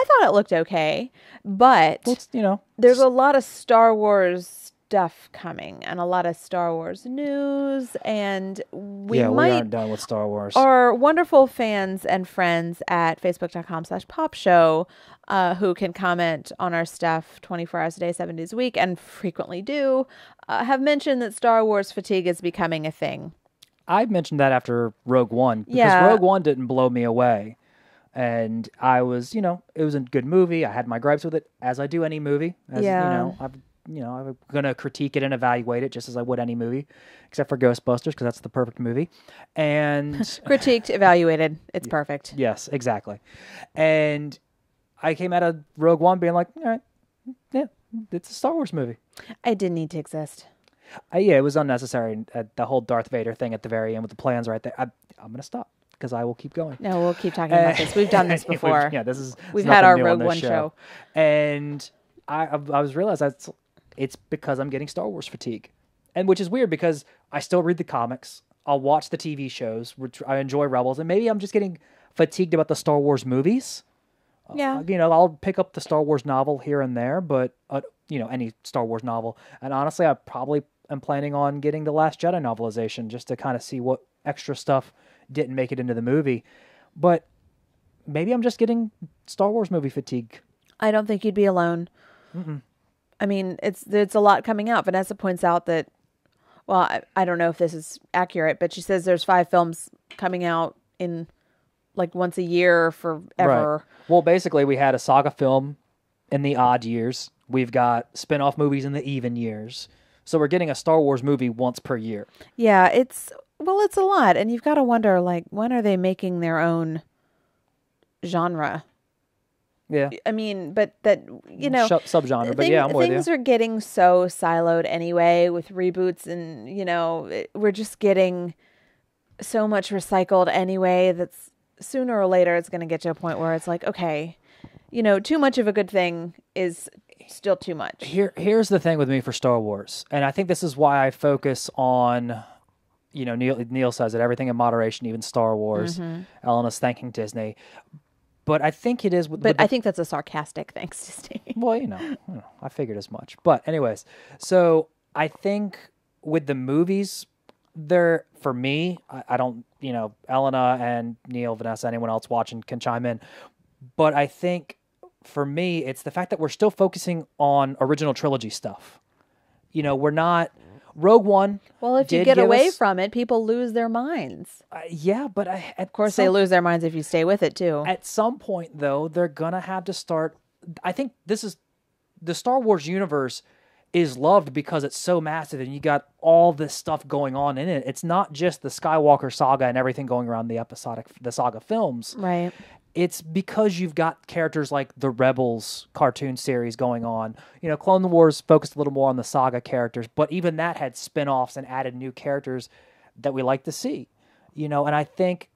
thought it looked okay, but, there's a lot of Star Wars stuff coming and a lot of Star Wars news, and we aren't done with Star Wars. Our wonderful fans and friends at facebook.com/popshow who can comment on our stuff 24 hours a day, 7 days a week, and frequently do, have mentioned that Star Wars fatigue is becoming a thing. I mentioned that after Rogue One, because Rogue One didn't blow me away. And I was, it was a good movie. I had my gripes with it, as I do any movie. I've I'm going to critique it and evaluate it just as I would any movie, except for Ghostbusters, because that's the perfect movie. And critiqued, evaluated. It's perfect. Yes, exactly. And I came out of Rogue One being like, all right, yeah, it's a Star Wars movie. It didn't need to exist. Yeah, it was unnecessary. The whole Darth Vader thing at the very end with the plans right there. I'm going to stop because I will keep going. No, we'll keep talking about this. We've done this before. We've had our Rogue One show. And I was realized it's because I'm getting Star Wars fatigue. And which is weird because I still read the comics. I'll watch the TV shows, which I enjoy Rebels. And maybe I'm just getting fatigued about the Star Wars movies. Yeah. I'll pick up the Star Wars novel here and there, but, any Star Wars novel. And honestly, I probably am planning on getting the Last Jedi novelization just to kind of see what extra stuff didn't make it into the movie. But maybe I'm just getting Star Wars movie fatigue. I don't think you'd be alone. Mm-mm. I mean, it's a lot coming out. Vanessa points out that, well, I don't know if this is accurate, but she says there's 5 films coming out in like once a year forever. Right. Well, basically, we had a saga film in the odd years. We've got spin-off movies in the even years. So we're getting a Star Wars movie once per year. Yeah, it's a lot. And you've got to wonder, like, when are they making their own genre? Yeah. I mean, but that, subgenre, but yeah, I'm with you. Things are getting so siloed anyway with reboots and, we're just getting so much recycled anyway that's sooner or later it's going to get to a point where it's like, okay, too much of a good thing is still too much. Here's the thing with me for Star Wars, and I think this is why I focus on, Neil says it, everything in moderation, even Star Wars. Mm-hmm. Elena's thanking Disney. But I think it is... I think that's a sarcastic thanks to Disney. Well, I figured as much. But anyways, so I think with the movies, for me, I don't, Elena and Neil, Vanessa, anyone else watching can chime in. But I think for me, it's the fact that we're still focusing on original trilogy stuff. We're not... Rogue One. Well, if you get away from it, people lose their minds. Yeah, but of course they lose their minds if you stay with it too. At some point, though, they're gonna have to start. I think this is the Star Wars universe is loved because it's so massive, and you got all this stuff going on in it. It's not just the Skywalker saga and everything going around the saga films, right? It's because you've got characters like the Rebels cartoon series going on. Clone Wars focused a little more on the saga characters, but even that had spin-offs and added new characters that we like to see. And I think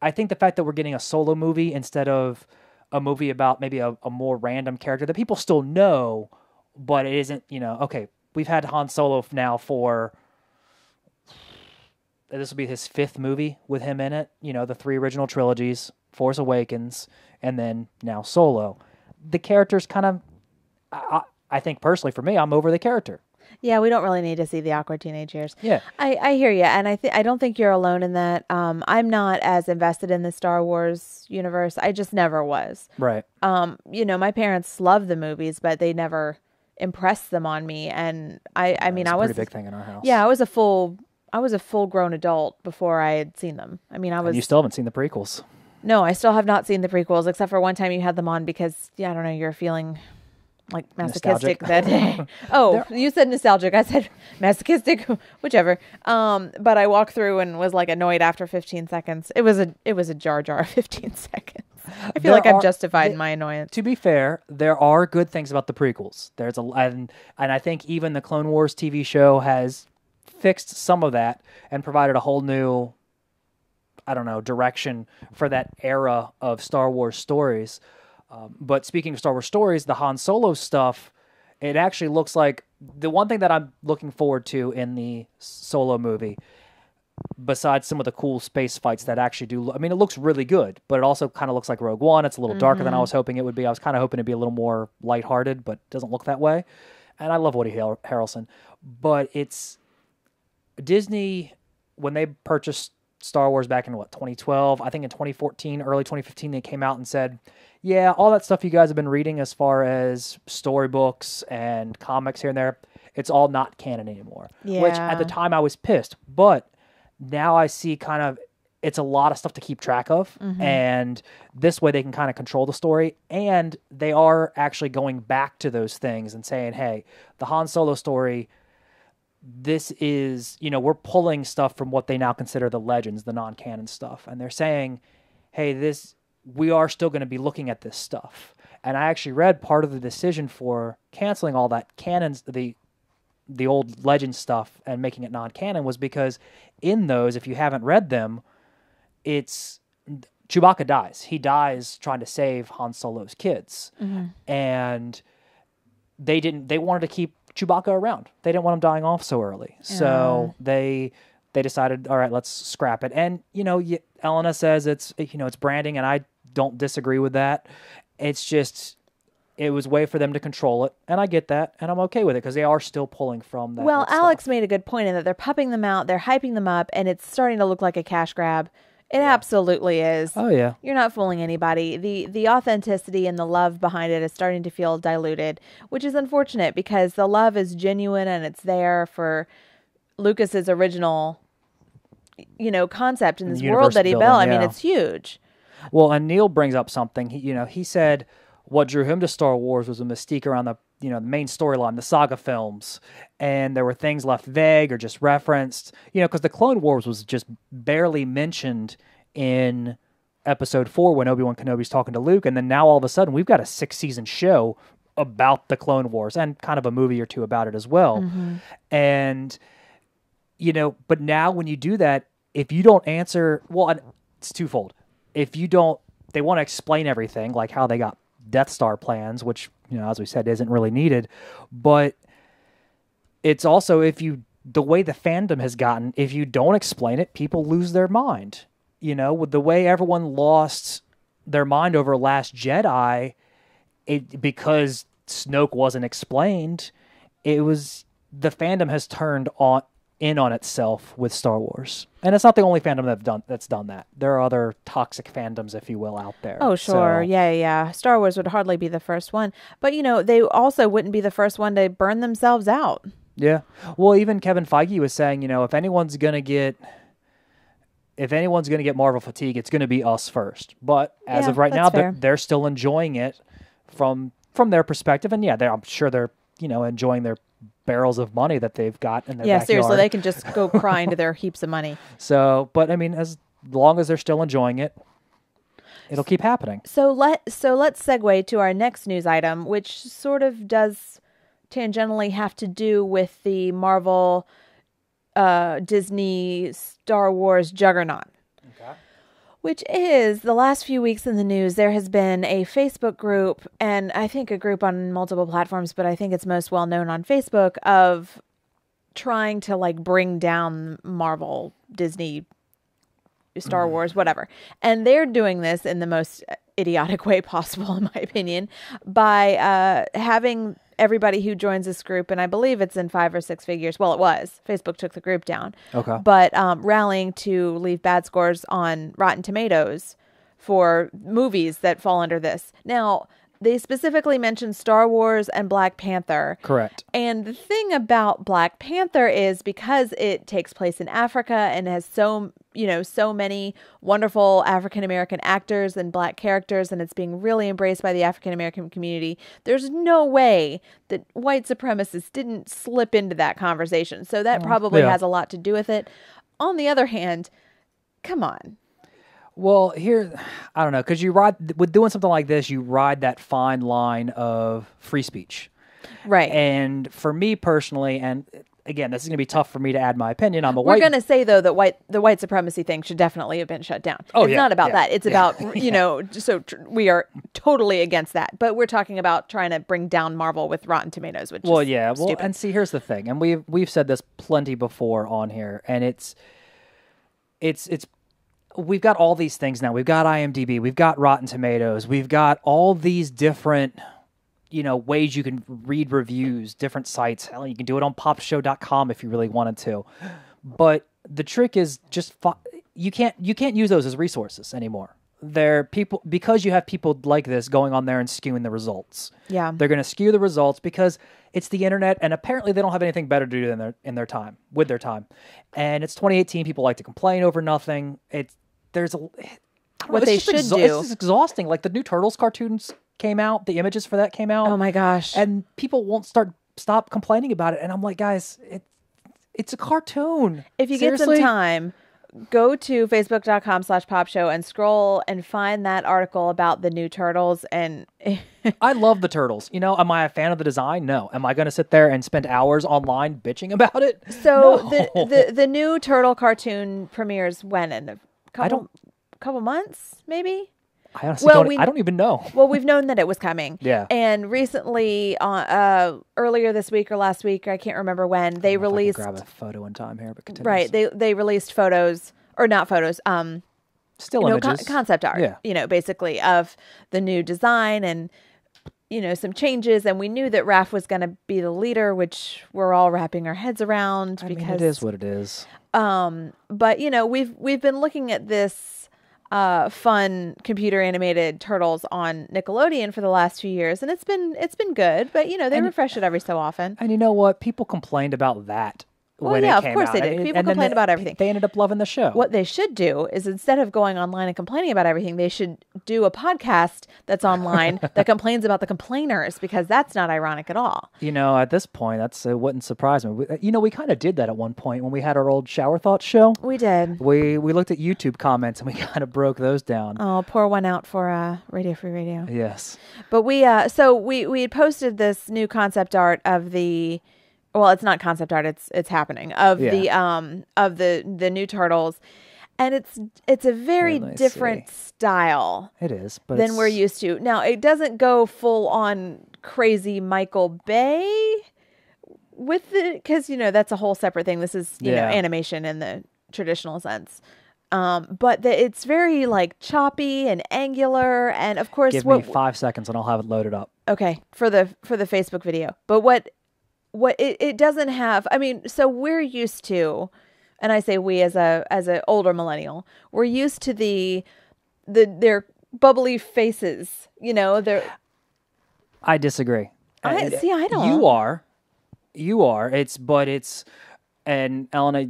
the fact that we're getting a solo movie instead of a movie about maybe a more random character that people still know, but it isn't, okay, we've had Han Solo now for... This will be his 5th movie with him in it. The 3 original trilogies, Force Awakens, and then now Solo. The character's kind of, I think personally for me, I'm over the character. Yeah, we don't really need to see the awkward teenage years. Yeah. I hear you, and I don't think you're alone in that. I'm not as invested in the Star Wars universe. I just never was. Right. My parents love the movies, but they never impressed them on me. And I mean, I was a pretty big thing in our house. Yeah, I was a full grown adult before I had seen them. I mean, And you still haven't seen the prequels. No, I still have not seen the prequels, except for one time you had them on because, I don't know, you're feeling like masochistic that day. Oh, you said nostalgic. I said masochistic, whichever. But I walked through and was like annoyed after 15 seconds. It was a Jar Jar 15 seconds. I feel like I'm justified in my annoyance. To be fair, there are good things about the prequels. And I think even the Clone Wars TV show has fixed some of that and provided a whole new, direction for that era of Star Wars stories. But speaking of Star Wars stories, the Han Solo stuff, it actually looks like the one thing that I'm looking forward to in the Solo movie, besides some of the cool space fights that actually do, it looks really good, but it also kind of looks like Rogue One. It's a little darker than I was hoping it would be. I was kind of hoping it'd be a little more lighthearted, but it doesn't look that way. And I love Woody Harrelson. But it's Disney, when they purchased Star Wars back in 2012, I think in 2014, early 2015, they came out and said, yeah, all that stuff you guys have been reading as far as storybooks and comics here and there, it's all not canon anymore. Yeah. Which at the time I was pissed, but now I see kind of it's a lot of stuff to keep track of, and this way they can kind of control the story, and they are actually going back to those things and saying, hey, the Han Solo story, this is, we're pulling stuff from what they now consider the legends, the non-canon stuff, and they're saying, hey, we are still going to be looking at this stuff. And I actually read part of the decision for canceling all that canons, the old legend stuff, and making it non-canon was because in those, if you haven't read them, it's Chewbacca dies. He dies trying to save Han Solo's kids. And they wanted to keep Chewbacca around. They didn't want him dying off so early. So they decided, all right, let's scrap it. And, Elena says it's branding, and I don't disagree with that. It's just, it was a way for them to control it, and I get that, and I'm okay with it, because they are still pulling from that. Well, Alex made a good point in that they're pumping them out, they're hyping them up, and it's starting to look like a cash grab. It absolutely is. Oh, yeah. You're not fooling anybody. The authenticity and the love behind it is starting to feel diluted, which is unfortunate, because the love is genuine, and it's there for Lucas's original, concept in this world that he built. I mean, it's huge. Well, and Neil brings up something. He said what drew him to Star Wars was a mystique around the the main storyline, the saga films, and there were things left vague or just referenced. Because the Clone Wars was just barely mentioned in Episode 4 when Obi-Wan Kenobi's talking to Luke, and then now all of a sudden we've got a 6-season show about the Clone Wars and kind of a movie or two about it as well. And but now when you do that, if you don't answer, well, it's twofold. If you don't, they want to explain everything, like how they got Death Star plans, which, as we said, isn't really needed. But it's also, the way the fandom has gotten, if you don't explain it, people lose their mind. With the way everyone lost their mind over Last Jedi, because Snoke wasn't explained, the fandom has turned in on itself with Star Wars. And it's not the only fandom that's done that. There are other toxic fandoms, if you will, out there. Oh, sure. So, yeah. Star Wars would hardly be the first one. But, they also wouldn't be the first one to burn themselves out. Yeah. Well, even Kevin Feige was saying, if anyone's going to get Marvel fatigue, it's going to be us first. But as of right now, they're still enjoying it from their perspective. And I'm sure they're, enjoying their barrels of money that they've got in their backyard. Seriously, they can just go cry into their heaps of money. So, but I mean, as long as they're still enjoying it, it'll keep happening. So let's segue to our next news item, which sort of does tangentially have to do with the Marvel, Disney, Star Wars juggernaut. Which is, the last few weeks in the news, there has been a Facebook group, and I think a group on multiple platforms, but I think it's most well known on Facebook, of trying to bring down Marvel, Disney, Star Wars, whatever. And they're doing this in the most idiotic way possible, in my opinion, by having everybody who joins this group, and I believe it's in 5 or 6 figures. Well, it was. Facebook took the group down. Okay. But rallying to leave bad scores on Rotten Tomatoes for movies that fall under this. Now, they specifically mentioned Star Wars and Black Panther. Correct. And the thing about Black Panther is, because it takes place in Africa and has so many wonderful African-American actors and Black characters, and it's being really embraced by the African-American community, there's no way that white supremacists didn't slip into that conversation. So that probably has a lot to do with it. On the other hand, come on. Well, here, I don't know, because with doing something like this, you ride that fine line of free speech. Right. And for me personally, and again, this is going to be tough for me to add my opinion. We're going to say, though, that the white supremacy thing should definitely have been shut down. It's not about that. It's about, we are totally against that. But we're talking about trying to bring down Marvel with Rotten Tomatoes, which is stupid. And see, here's the thing, and we've said this plenty before on here, and it's we've got all these things now. We've got IMDb, we've got Rotten Tomatoes, we've got all these different, ways you can read reviews, different sites. Hell, you can do it on popshow.com if you really wanted to. But the trick is just you can't use those as resources anymore. They're people, because you have people like this going on there and skewing the results. Yeah. They're going to skew the results because it's the internet, and apparently they don't have anything better to do with their time. And it's 2018. People like to complain over nothing. there's a What they should do. It's just exhausting. Like the new Turtles cartoons came out, the images for that came out. Oh my gosh! And people won't stop complaining about it. And I'm like, guys, it's a cartoon. If you get some time, go to facebook.com/pop show and scroll and find that article about the new Turtles. And I love the Turtles. You know, am I a fan of the design? No. Am I going to sit there and spend hours online bitching about it? So No. the new Turtle cartoon premieres when? In a couple months, maybe? I honestly I don't even know. Well, we've known that it was coming. Yeah. And recently, earlier this week or last week, I can't remember when, they released... grab a photo in time here, but continue. Right. They released photos, or not photos, still images. Concept art, basically, of the new design and, some changes. And we knew that Raph was going to be the leader, which we're all wrapping our heads around. I mean, it is what it is. But, we've been looking at this fun computer animated Turtles on Nickelodeon for the last few years, and it's been good, but they refresh it every so often. And you know what? People complained about that when it came out. Of course they did. People complained about everything. They ended up loving the show. What they should do is, instead of going online and complaining about everything, they should do a podcast that's online that complains about the complainers, because that's not ironic at all. At this point, it wouldn't surprise me. We kind of did that at one point when we had our old Shower Thoughts show. We did. We looked at YouTube comments and we kind of broke those down. Oh, pour one out for Radio Free Radio. Yes. But we had posted this new concept art of the... Well, it's not concept art; it's happening of the new Turtles, and it's a very different style. It is, but than we're used to. Now, it doesn't go full on crazy Michael Bay with the, because that's a whole separate thing. This is animation in the traditional sense. But it's very like choppy and angular, and of course, give me 5 seconds and I'll have it loaded up. Okay, for the Facebook video, but what it doesn't have, I mean, so we're used to, and I say we as a older millennial, we're used to their bubbly faces, I disagree. I don't. You are. And Elena,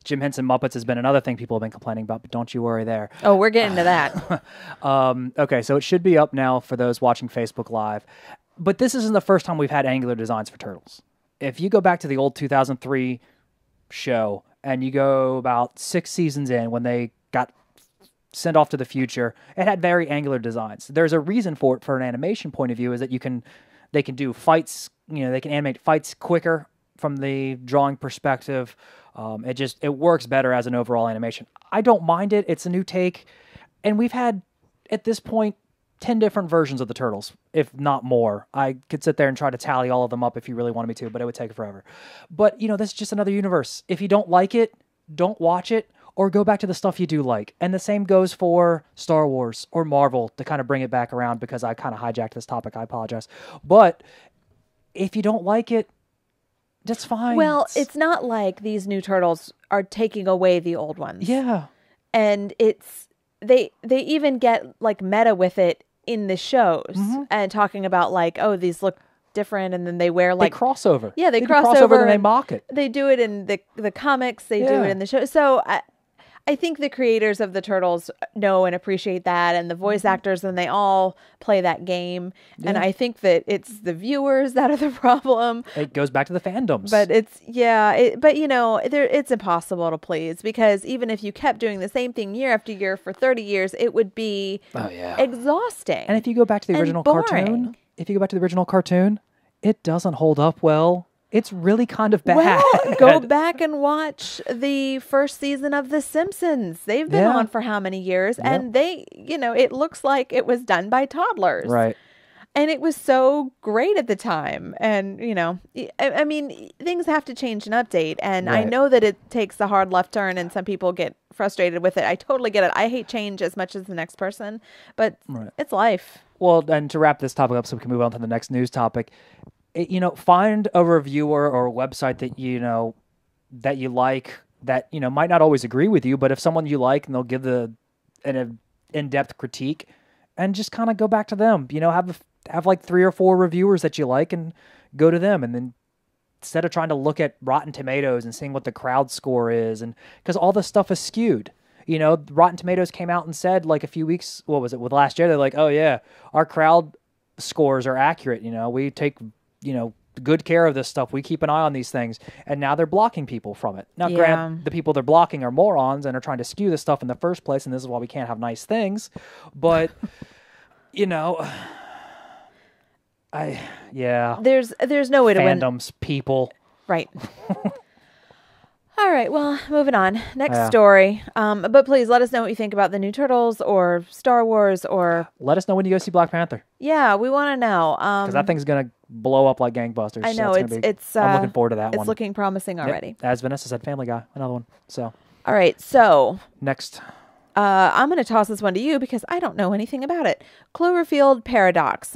Jim Henson Muppets has been another thing people have been complaining about, but don't you worry there. Oh, we're getting to that. Okay, so it should be up now for those watching Facebook Live. But this isn't the first time we've had angular designs for Turtles. If you go back to the old 2003 show and you go about 6 seasons in when they got sent off to the future, it had very angular designs. There's a reason for it, for an animation point of view, is that they can do fights, they can animate fights quicker from the drawing perspective. It works better as an overall animation. I don't mind it. It's a new take. And we've had, at this point, 10 different versions of the Turtles, if not more. I could sit there and try to tally all of them up if you really wanted me to, but it would take forever. But, this is just another universe. If you don't like it, don't watch it, or go back to the stuff you do like. And the same goes for Star Wars or Marvel, to kind of bring it back around, because I kind of hijacked this topic. I apologize. But if you don't like it, that's fine. Well, it's not like these new Turtles are taking away the old ones. Yeah. And they even get like meta with it in the shows, and talking about like, oh, these look different, and then they wear like they crossover. Yeah, they cross over and they mock it. They do it in the comics. They do it in the show. So I think the creators of the Turtles know and appreciate that, and the voice actors, and they all play that game. Yeah. And I think that it's the viewers that are the problem. It goes back to the fandoms. But it's impossible to please, because even if you kept doing the same thing year after year for 30 years, it would be exhausting. And if you go back to the original cartoon, it doesn't hold up well. It's really kind of bad. Well, go back and watch the first season of The Simpsons. They've been on for how many years? Yeah. And they, it looks like it was done by toddlers. Right. And it was so great at the time. And, I mean, things have to change and update. And I know that it takes a hard left turn and some people get frustrated with it. I totally get it. I hate change as much as the next person, but it's life. Well, and to wrap this topic up so we can move on to the next news topic, find a reviewer or a website that that you like, that might not always agree with you, but if someone you like and they'll give an in-depth critique, and just kind of go back to them. Have like 3 or 4 reviewers that you like and go to them, and then instead of trying to look at Rotten Tomatoes and seeing what the crowd score is, and because all this stuff is skewed. You know, Rotten Tomatoes came out and said like a few weeks, what was it, with last year, they're like, oh yeah, our crowd scores are accurate. You know, we take, you know, good care of this stuff. We keep an eye on these things. And now they're blocking people from it. Now, granted, the people they're blocking are morons and are trying to skew this stuff in the first place. And this is why we can't have nice things. But, you know, there's no way to win. Fandoms, people. Right. All right, well, moving on. Next story. But please let us know what you think about the new Turtles or Star Wars or... Let us know when you go see Black Panther. Yeah, we want to know. Because that thing's going to blow up like gangbusters. I know, so I'm looking forward to that one. It's looking promising already. Yep. As Vanessa said, Family Guy, another one. So. All right, so... Next. I'm going to toss this one to you because I don't know anything about it. Cloverfield Paradox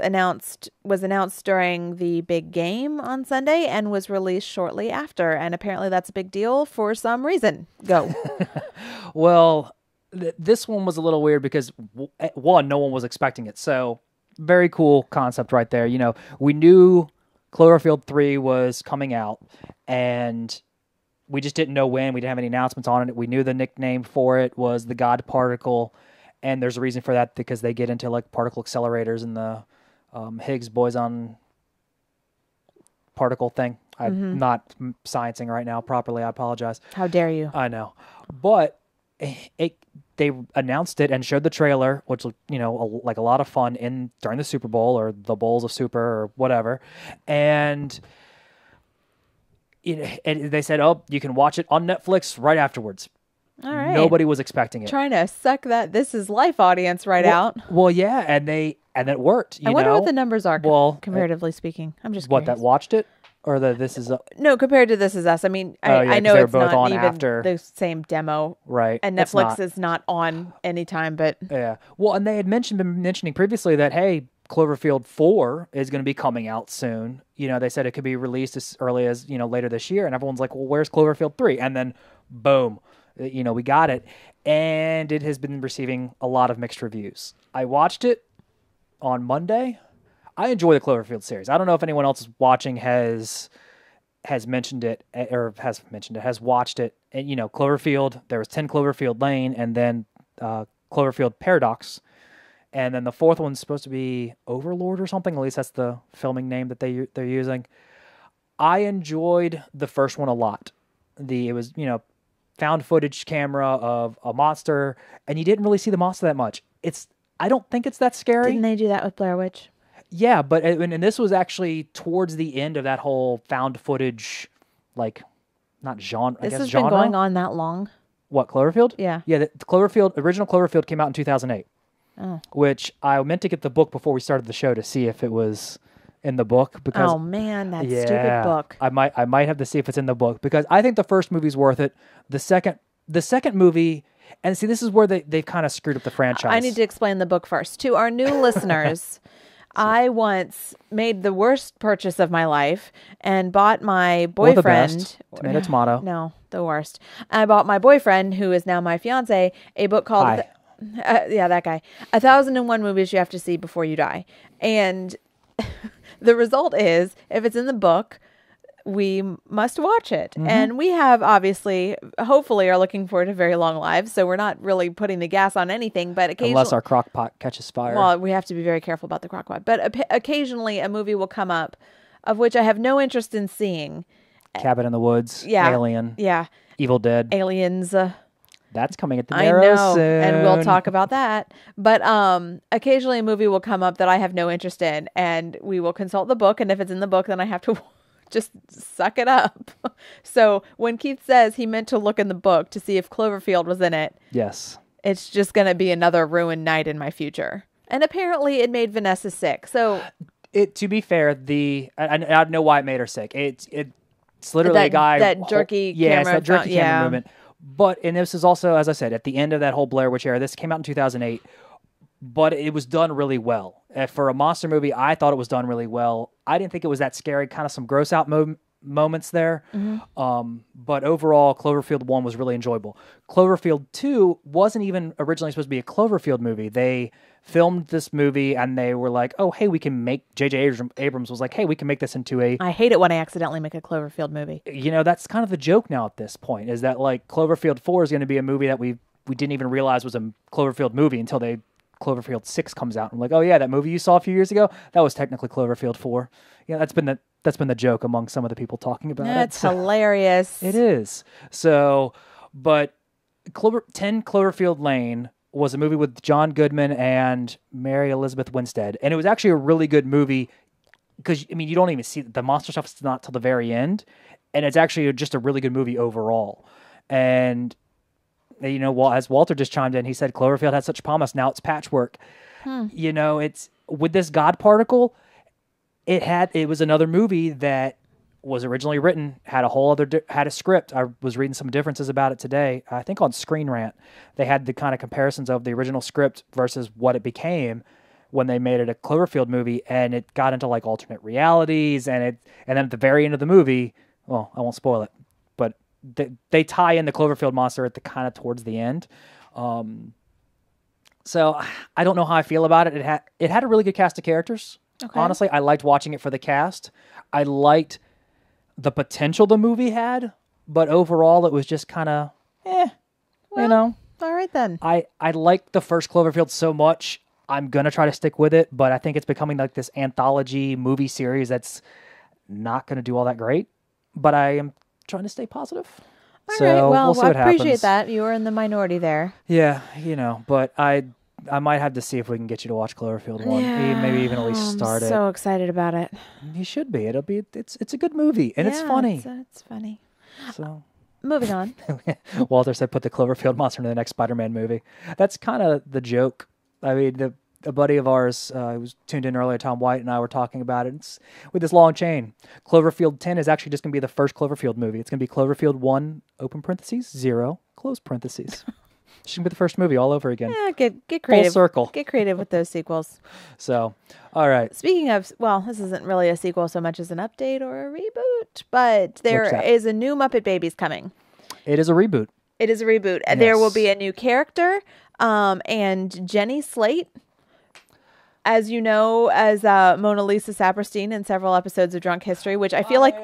was announced during the big game on Sunday and was released shortly after. And apparently that's a big deal for some reason. Go. Well, this one was a little weird because, one, no one was expecting it. So very cool concept right there. You know, we knew Cloverfield 3 was coming out and... we just didn't know when. We didn't have any announcements on it. We knew the nickname for it was the God Particle, and there's a reason for that because they get into like particle accelerators and the Higgs boson particle thing. I'm not sciencing right now properly. I apologize. How dare you? I know, but they announced it and showed the trailer, which was, you know, like a lot of fun during the Super Bowl or the Bowls of Super or whatever, and they said, "Oh, you can watch it on Netflix right afterwards." All right. Nobody was expecting it. Trying to suck that This Is Life audience out. Well, yeah, and it worked. I wonder what the numbers are. Well, comparatively speaking, I'm just what curious. that watched it or the This Is no compared to This Is Us. I mean, I know they're it's both not on even after the same demo, right? And Netflix is not on anytime, but yeah. Well, and they had been mentioning previously that hey, Cloverfield 4 is going to be coming out soon. You know, they said it could be released as early as, you know, later this year. And everyone's like, well, where's Cloverfield 3? And then, boom, you know, we got it. And it has been receiving a lot of mixed reviews. I watched it on Monday. I enjoy the Cloverfield series. I don't know if anyone else is watching has mentioned it or has watched it. And, you know, Cloverfield, there was 10 Cloverfield Lane and then Cloverfield Paradox. And then the fourth one's supposed to be Overlord or something. At least that's the filming name that they're using. I enjoyed the first one a lot. It was, you know, found footage camera of a monster, and you didn't really see the monster that much. I don't think it's that scary. Didn't they do that with Blair Witch? Yeah, but and this was actually towards the end of that whole found footage, like, not genre. This has been going on that long. What, Cloverfield? Yeah. Yeah, the original Cloverfield came out in 2008. Oh. Which I meant to get the book before we started the show to see if it was in the book. Because oh man, that stupid book. I might have to see if it's in the book because I think the first movie's worth it. The second movie, and see, this is where they've kind of screwed up the franchise. I need to explain the book first to our new listeners. I once made the worst purchase of my life and bought my boyfriend. Or the best. Tomato. No, the worst. I bought my boyfriend, who is now my fiance, a book called. Yeah, that guy. 1001 movies you have to see before you die. And the result is, if it's in the book, we must watch it. Mm-hmm. And we have obviously, hopefully, are looking forward to very long lives. So we're not really putting the gas on anything, but occasionally. Unless our crock pot catches fire. Well, we have to be very careful about the crock pot. But occasionally a movie will come up of which I have no interest in seeing. Cabin in the Woods. Yeah. Alien. Yeah. Evil Dead. Aliens. That's coming at the Narrows soon. And we'll talk about that. But occasionally a movie will come up that I have no interest in, and we will consult the book, and if it's in the book, then I have to just suck it up. So when Keith says he meant to look in the book to see if Cloverfield was in it, yes, it's just going to be another ruined night in my future. And apparently it made Vanessa sick. So to be fair, I don't know why it made her sick. It's literally a guy that jerky camera. Yes, that jerky camera movement. And this is also, as I said, at the end of that whole Blair Witch era. This came out in 2008, but it was done really well. For a monster movie, I thought it was done really well. I didn't think it was that scary, kind of some gross out moments there. Mm-hmm. But overall, Cloverfield 1 was really enjoyable. Cloverfield 2 wasn't even originally supposed to be a Cloverfield movie. They filmed this movie and they were like, oh, hey, we can make... J.J. Abrams was like, hey, we can make this into a... I hate it when I accidentally make a Cloverfield movie. You know, that's kind of the joke now at this point, is that like Cloverfield 4 is going to be a movie that we we didn't even realize was a Cloverfield movie until Cloverfield 6 comes out. I'm like, oh yeah, that movie you saw a few years ago, that was technically Cloverfield 4. Yeah, that's been the joke among some of the people talking about it. That's hilarious. It is. So, but 10 Cloverfield Lane was a movie with John Goodman and Mary Elizabeth Winstead. And it was actually a really good movie because, I mean, you don't even see the monster stuff is not till the very end. And it's actually just a really good movie overall. And, you know, as Walter just chimed in, he said Cloverfield had such promise. Now it's patchwork. You know, it's with this God particle, it was another movie that was originally written, had a script. I was reading some differences about it today. I think on Screen Rant, they had the kind of comparisons of the original script versus what it became when they made it a Cloverfield movie, and it got into like alternate realities, and then at the very end of the movie, well, I won't spoil it, but they tie in the Cloverfield monster at the kind of towards the end. So I don't know how I feel about it. It had a really good cast of characters. Okay. Honestly, I liked watching it for the cast. I liked the potential the movie had, but overall it was just kind of, you know. All right then. I liked the first Cloverfield so much, I'm going to try to stick with it, but I think it's becoming like this anthology movie series that's not going to do all that great, but I am trying to stay positive. All right, well, I appreciate that. You were in the minority there. Yeah, you know, but I might have to see if we can get you to watch Cloverfield 1. Yeah, maybe even at least start it. I'm so excited about it. You should be. It's a good movie, and it's funny. It's funny. So, moving on. Walter said put the Cloverfield monster in the next Spider-Man movie. That's kind of the joke. I mean, a buddy of ours who was tuned in earlier, Tom White, and I were talking about it. It's with this long chain. Cloverfield 10 is actually just going to be the first Cloverfield movie. It's going to be Cloverfield 1, open parentheses, 0, close parentheses. It's going to be the first movie all over again. Yeah, get creative. Full circle. Get creative with those sequels. So, all right. Speaking of, well, this isn't really a sequel so much as an update or a reboot, but there is a new Muppet Babies coming. It is a reboot. It is a reboot. Yes. There will be a new character, and Jenny Slate, as you know, as Mona Lisa Saperstein in several episodes of Drunk History, which I feel like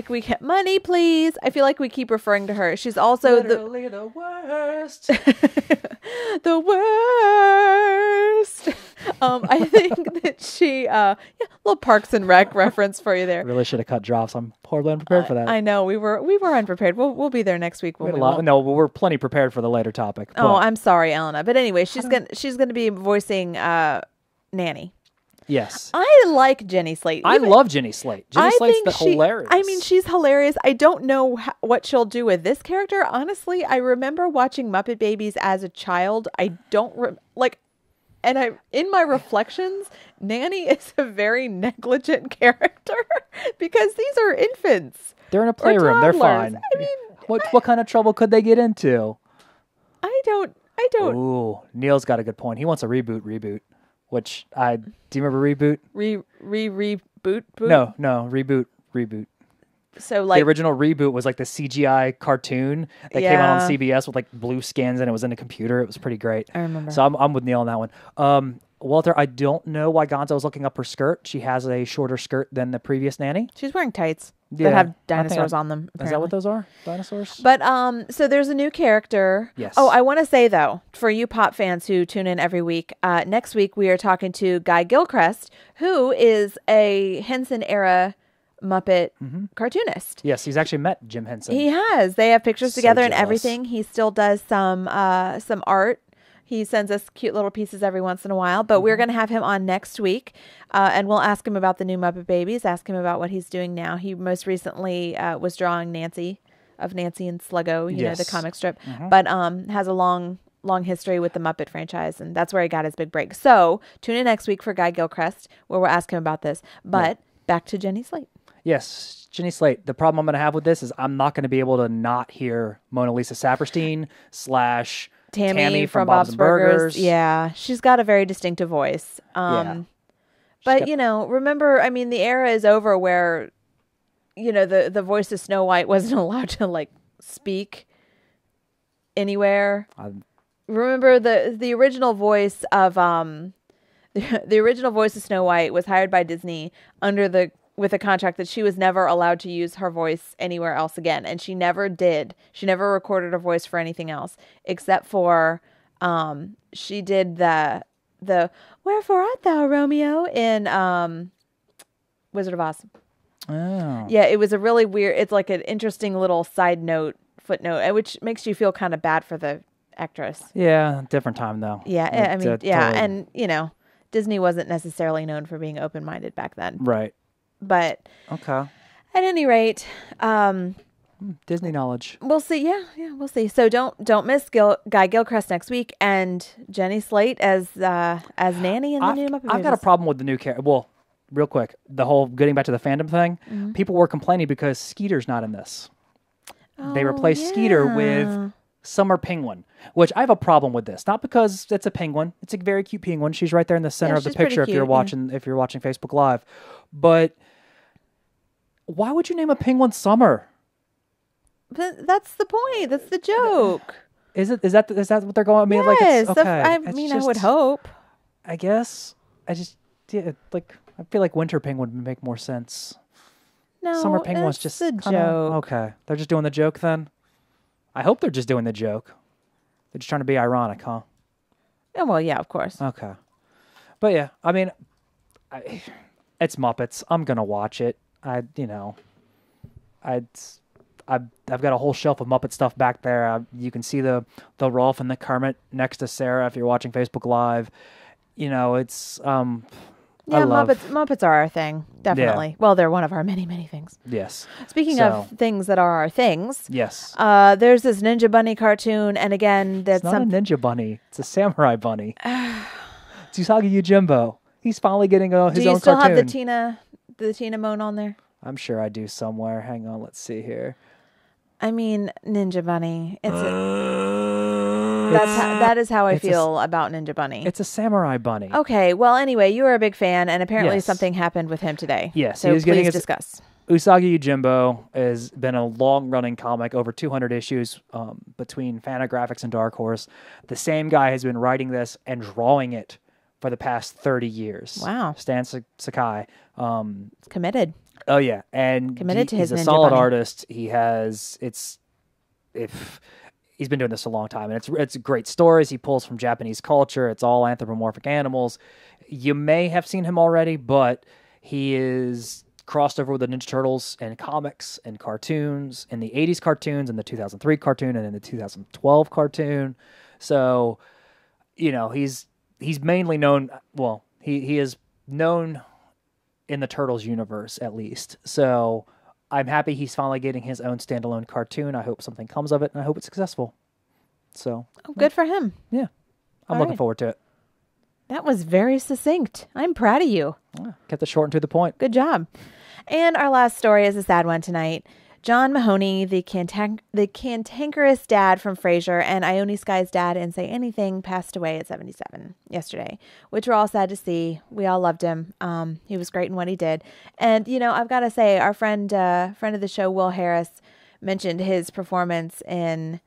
we keep money, please. I feel like we keep referring to her. She's also literally the worst. The worst. I think that she, little Parks and Rec reference for you there. Really should have cut drops. I'm horribly unprepared for that. I know we were unprepared. We'll be there next week. No, we're plenty prepared for the later topic. Oh, I'm sorry, Elena. But anyway, she's gonna be voicing Nanny. Yes. I like Jenny Slate. I love Jenny Slate. Jenny Slate's hilarious. I mean, she's hilarious. I don't know what she'll do with this character. Honestly, I remember watching Muppet Babies as a child. I don't in my reflections, Nanny is a very negligent character because these are infants. They're in a playroom. They're fine. I mean, what kind of trouble could they get into? I don't. Ooh, Neil's got a good point. He wants a reboot. Which do you remember Reboot? Reboot? No, Reboot. So like the original Reboot was like the CGI cartoon that came out on CBS with like blue skins and it was in a computer. It was pretty great. I remember. So I'm with Neil on that one. Walter, I don't know why Gonzo was looking up her skirt. She has a shorter skirt than the previous nanny. She's wearing tights that have dinosaurs on them. Apparently. Is that what those are? Dinosaurs? But so there's a new character. Yes. Oh, I want to say though, for you pop fans who tune in every week, next week we are talking to Guy Gilchrist, who is a Henson era Muppet cartoonist. Yes, he's actually met Jim Henson. He has. They have pictures together and jealous. everything. He still does some art. He sends us cute little pieces every once in a while, but we're going to have him on next week, and we'll ask him about the new Muppet Babies, ask him about what he's doing now. He most recently was drawing Nancy and Sluggo, you know, the comic strip, but has a long history with the Muppet franchise, and that's where he got his big break. So tune in next week for Guy Gilchrist, where we'll ask him about this. But back to Jenny Slate. Yes, Jenny Slate. The problem I'm going to have with this is I'm not going to be able to not hear Mona Lisa Saperstein / Tammy from Bob's Burgers. Yeah, she's got a very distinctive voice. But, you know, remember, I mean, the era is over where, you know, the voice of Snow White wasn't allowed to, like, speak anywhere. Remember, the original voice of the original voice of Snow White was hired by Disney under the with a contract that she was never allowed to use her voice anywhere else again. And she never did. She never recorded her voice for anything else except for she did the Wherefore Art Thou, Romeo in Wizard of Oz. Oh. Yeah, it was a really weird, it's like an interesting little footnote, which makes you feel kind of bad for the actress. Yeah, different time though. Yeah, Like, I mean, yeah, totally. and you know, Disney wasn't necessarily known for being open-minded back then. Right. But Okay. at any rate, Disney knowledge. we'll see. Yeah, we'll see. So don't miss Guy Gilchrist next week and Jenny Slate as Nanny in the new Muppet I've got a movies. problem with the new character. Well, real quick, the whole getting back to the fandom thing. Mm-hmm. People were complaining because Skeeter's not in this. They Oh, replaced Skeeter yeah. with Summer Penguin, which I have a problem with this. Not because it's a penguin; it's a very cute penguin. She's right there in the center Yeah, of the she's pretty picture. If you're cute, yeah. watching, if you're watching Facebook Live, but why would you name a penguin Summer? But that's the point. That's the joke. Is that what they're going? I mean, like, Yes, it's, okay. I It's mean, I just- would hope. I guess I feel like Winter Penguin would make more sense. No, Summer Penguin's it's just a kinda, joke. okay. They're just doing the joke then. I hope they're just doing the joke. They're just trying to be ironic, huh? Oh, well, yeah, of course. Okay. But yeah, I mean, it's Muppets. I'm gonna watch it. I've got a whole shelf of Muppet stuff back there. You can see the Rolf and the Kermit next to Sarah if you're watching Facebook Live. You know, it's Yeah, I love, Muppets are our thing, definitely. Well, they're one of our many, many things. Yes. Speaking So- of things that are our things, Yes. there's this Ninja Bunny cartoon, and again, that's It's not a ninja bunny. It's a samurai bunny. It's Usagi Yojimbo. He's finally getting his Do you own still cartoon. have the Tina Moan on there? I'm sure I do somewhere. Hang on, let's see here. I mean, Ninja Bunny. That is how I it's a- feel about Ninja Bunny. It's a samurai bunny. Okay, well, anyway, you were a big fan, and apparently Yes. something happened with him today. Yes, so he was getting please his- discuss. Usagi Yojimbo has been a long-running comic, over 200 issues between Fantagraphics and Dark Horse. The same guy has been writing this and drawing it for the past 30 years. Wow. Stan Sakai. It's committed. Oh yeah, and Committed to he's his a Ninja solid Bunny. artist. He's been doing this a long time, and it's great stories. He pulls from Japanese culture. It's all anthropomorphic animals. You may have seen him already, but he is crossed over with the Ninja Turtles in comics and cartoons, in the 80s cartoons, in the 2003 cartoon, and in the 2012 cartoon. So, you know, he's mainly known. Well, he is known in the Turtles universe, at least. So I'm happy he's finally getting his own standalone cartoon. I hope something comes of it, and I hope it's successful. So, Oh, good for him. yeah, I'm All looking right. forward to it. That was very succinct. I'm proud of you. Yeah, kept it short and to the point. Good job. And our last story is a sad one tonight. John Mahoney, the cantankerous dad from Frasier and Ione Skye's dad in Say Anything, passed away at 77 yesterday, which we're all sad to see. We all loved him. He was great in what he did. And, you know, I've got to say, our friend of the show, Will Harris, mentioned his performance in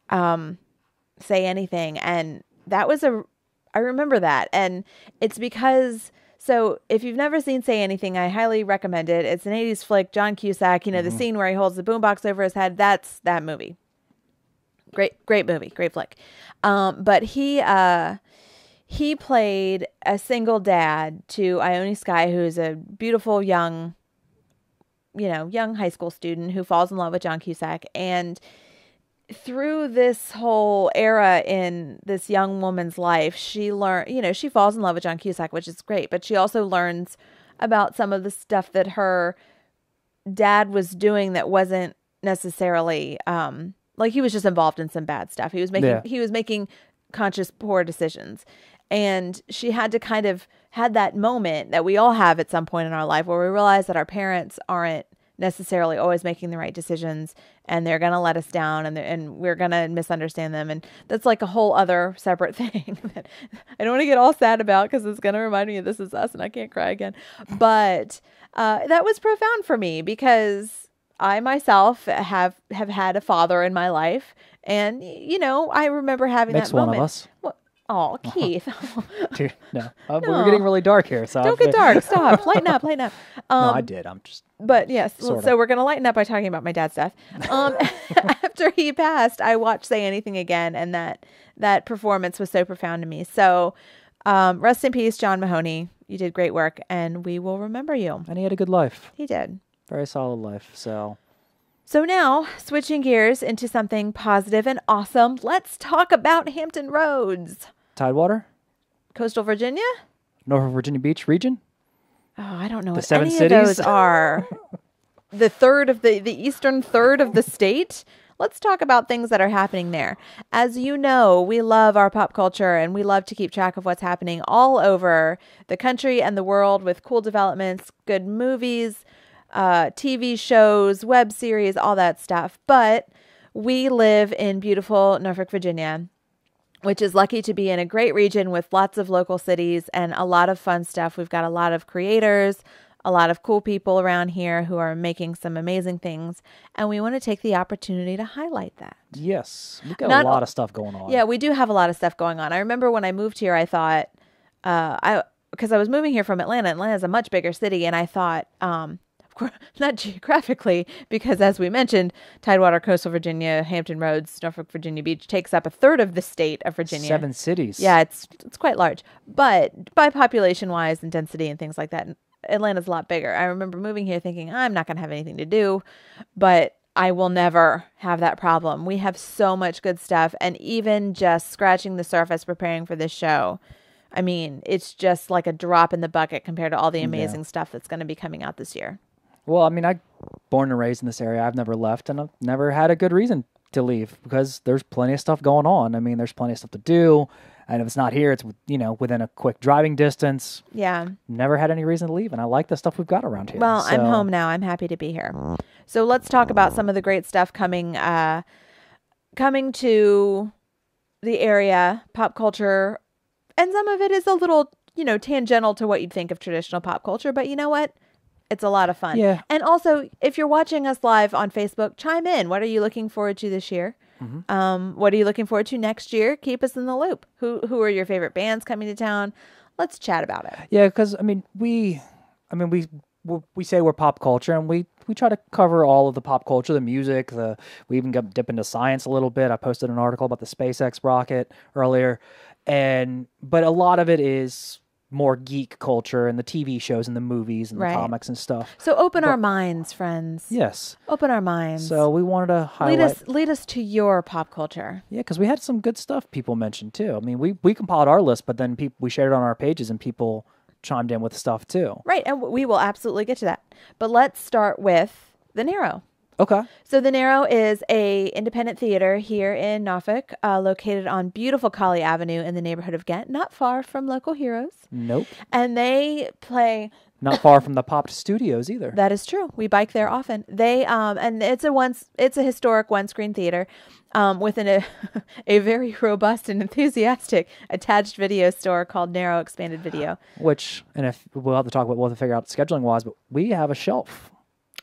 Say Anything. And that was I remember that. And it's because... So if you've never seen Say Anything, I highly recommend it. It's an 80s flick, John Cusack, you know, the scene where he holds the boombox over his head. That's that movie. Great movie, great flick. But he played a single dad to Ione Skye, who's a beautiful young high school student who falls in love with John Cusack. And through this whole era in this young woman's life, she falls in love with John Cusack, which is great, but she also learns about some of the stuff that her dad was doing that wasn't necessarily, like he was just involved in some bad stuff. He was making conscious, poor decisions. And she had to kind of had that moment that we all have at some point in our life where we realize that our parents aren't necessarily always making the right decisions, and they're going to let us down, and we're going to misunderstand them. And that's like a whole other separate thing that I don't want to get all sad about because it's going to remind me of This Is Us and I can't cry again. But that was profound for me because I myself have had a father in my life. And, you know, I remember having Makes that moment. one of us. Well, Oh, Keith. Dude, no. We're getting really dark here. So Don't get dark. Stop. Lighten up. Lighten up. No, I did. I'm just. But yes, Sorta. so we're going to lighten up by talking about my dad's death. After he passed, I watched Say Anything Again, and that performance was so profound to me. So rest in peace, John Mahoney. You did great work, and we will remember you. And he had a good life. He did. Very solid life. So now, switching gears into something positive and awesome, let's talk about Hampton Roads. Tidewater? Coastal Virginia? Norfolk Virginia Beach region? Oh, I don't know The what seven any cities? of those are. The eastern third of the state. Let's talk about things that are happening there. As you know, we love our pop culture and we love to keep track of what's happening all over the country and the world with cool developments, good movies, TV shows, web series, all that stuff. But we live in beautiful Norfolk, Virginia, which is lucky to be in a great region with lots of local cities and a lot of fun stuff. We've got a lot of creators, a lot of cool people around here who are making some amazing things. And we want to take the opportunity to highlight that. Yes. We've got a lot of stuff going on. Yeah, we do have a lot of stuff going on. I remember when I moved here, I thought, because I was moving here from Atlanta. Atlanta is a much bigger city. And I thought, of course, not geographically, because as we mentioned, Tidewater, Coastal Virginia, Hampton Roads, Norfolk, Virginia Beach takes up a third of the state of Virginia. 7 cities. Yeah, it's quite large. But by population-wise and density and things like that, Atlanta's a lot bigger. I remember moving here thinking, I'm not going to have anything to do, but I will never have that problem. We have so much good stuff, and even just scratching the surface preparing for this show, I mean, it's just like a drop in the bucket compared to all the amazing stuff that's going to be coming out this year. Well, I mean, I'm born and raised in this area. I've never left, and I've never had a good reason to leave because there's plenty of stuff going on. I mean, there's plenty of stuff to do, and if it's not here, it's within a quick driving distance. Yeah. Never had any reason to leave, and I like the stuff we've got around here. Well, I'm home now. I'm happy to be here. So let's talk about some of the great stuff coming to the area, pop culture, and some of it is a little, tangential to what you'd think of traditional pop culture, but you know what? It's a lot of fun. Yeah. And also, if you're watching us live on Facebook, chime in. What are you looking forward to this year? Mm-hmm. What are you looking forward to next year? Keep us in the loop. Who are your favorite bands coming to town? Let's chat about it. Yeah, because we say we're pop culture, and we try to cover all of the pop culture, the music. We even dip into science a little bit. I posted an article about the SpaceX rocket earlier, but a lot of it is more geek culture and the TV shows and the movies and the comics and stuff. So open our minds, friends. Yes. Open our minds. So we wanted to highlight... Lead us to your pop culture. Yeah, because we had some good stuff people mentioned too. I mean, we compiled our list, but then we shared it on our pages and people chimed in with stuff too. Right, and we will absolutely get to that. But let's start with The Narrow. Okay. So The Narrow is a independent theater here in Norfolk, located on beautiful Colley Avenue in the neighborhood of Ghent, not far from local heroes. Nope. And they play... Not far from the Popped Studios either. That is true. We bike there often. They and it's a historic one-screen theater with a very robust and enthusiastic attached video store called Narrow Expanded Video. Which, and if we'll have to talk about, we'll have to figure out scheduling wise, but we have a shelf.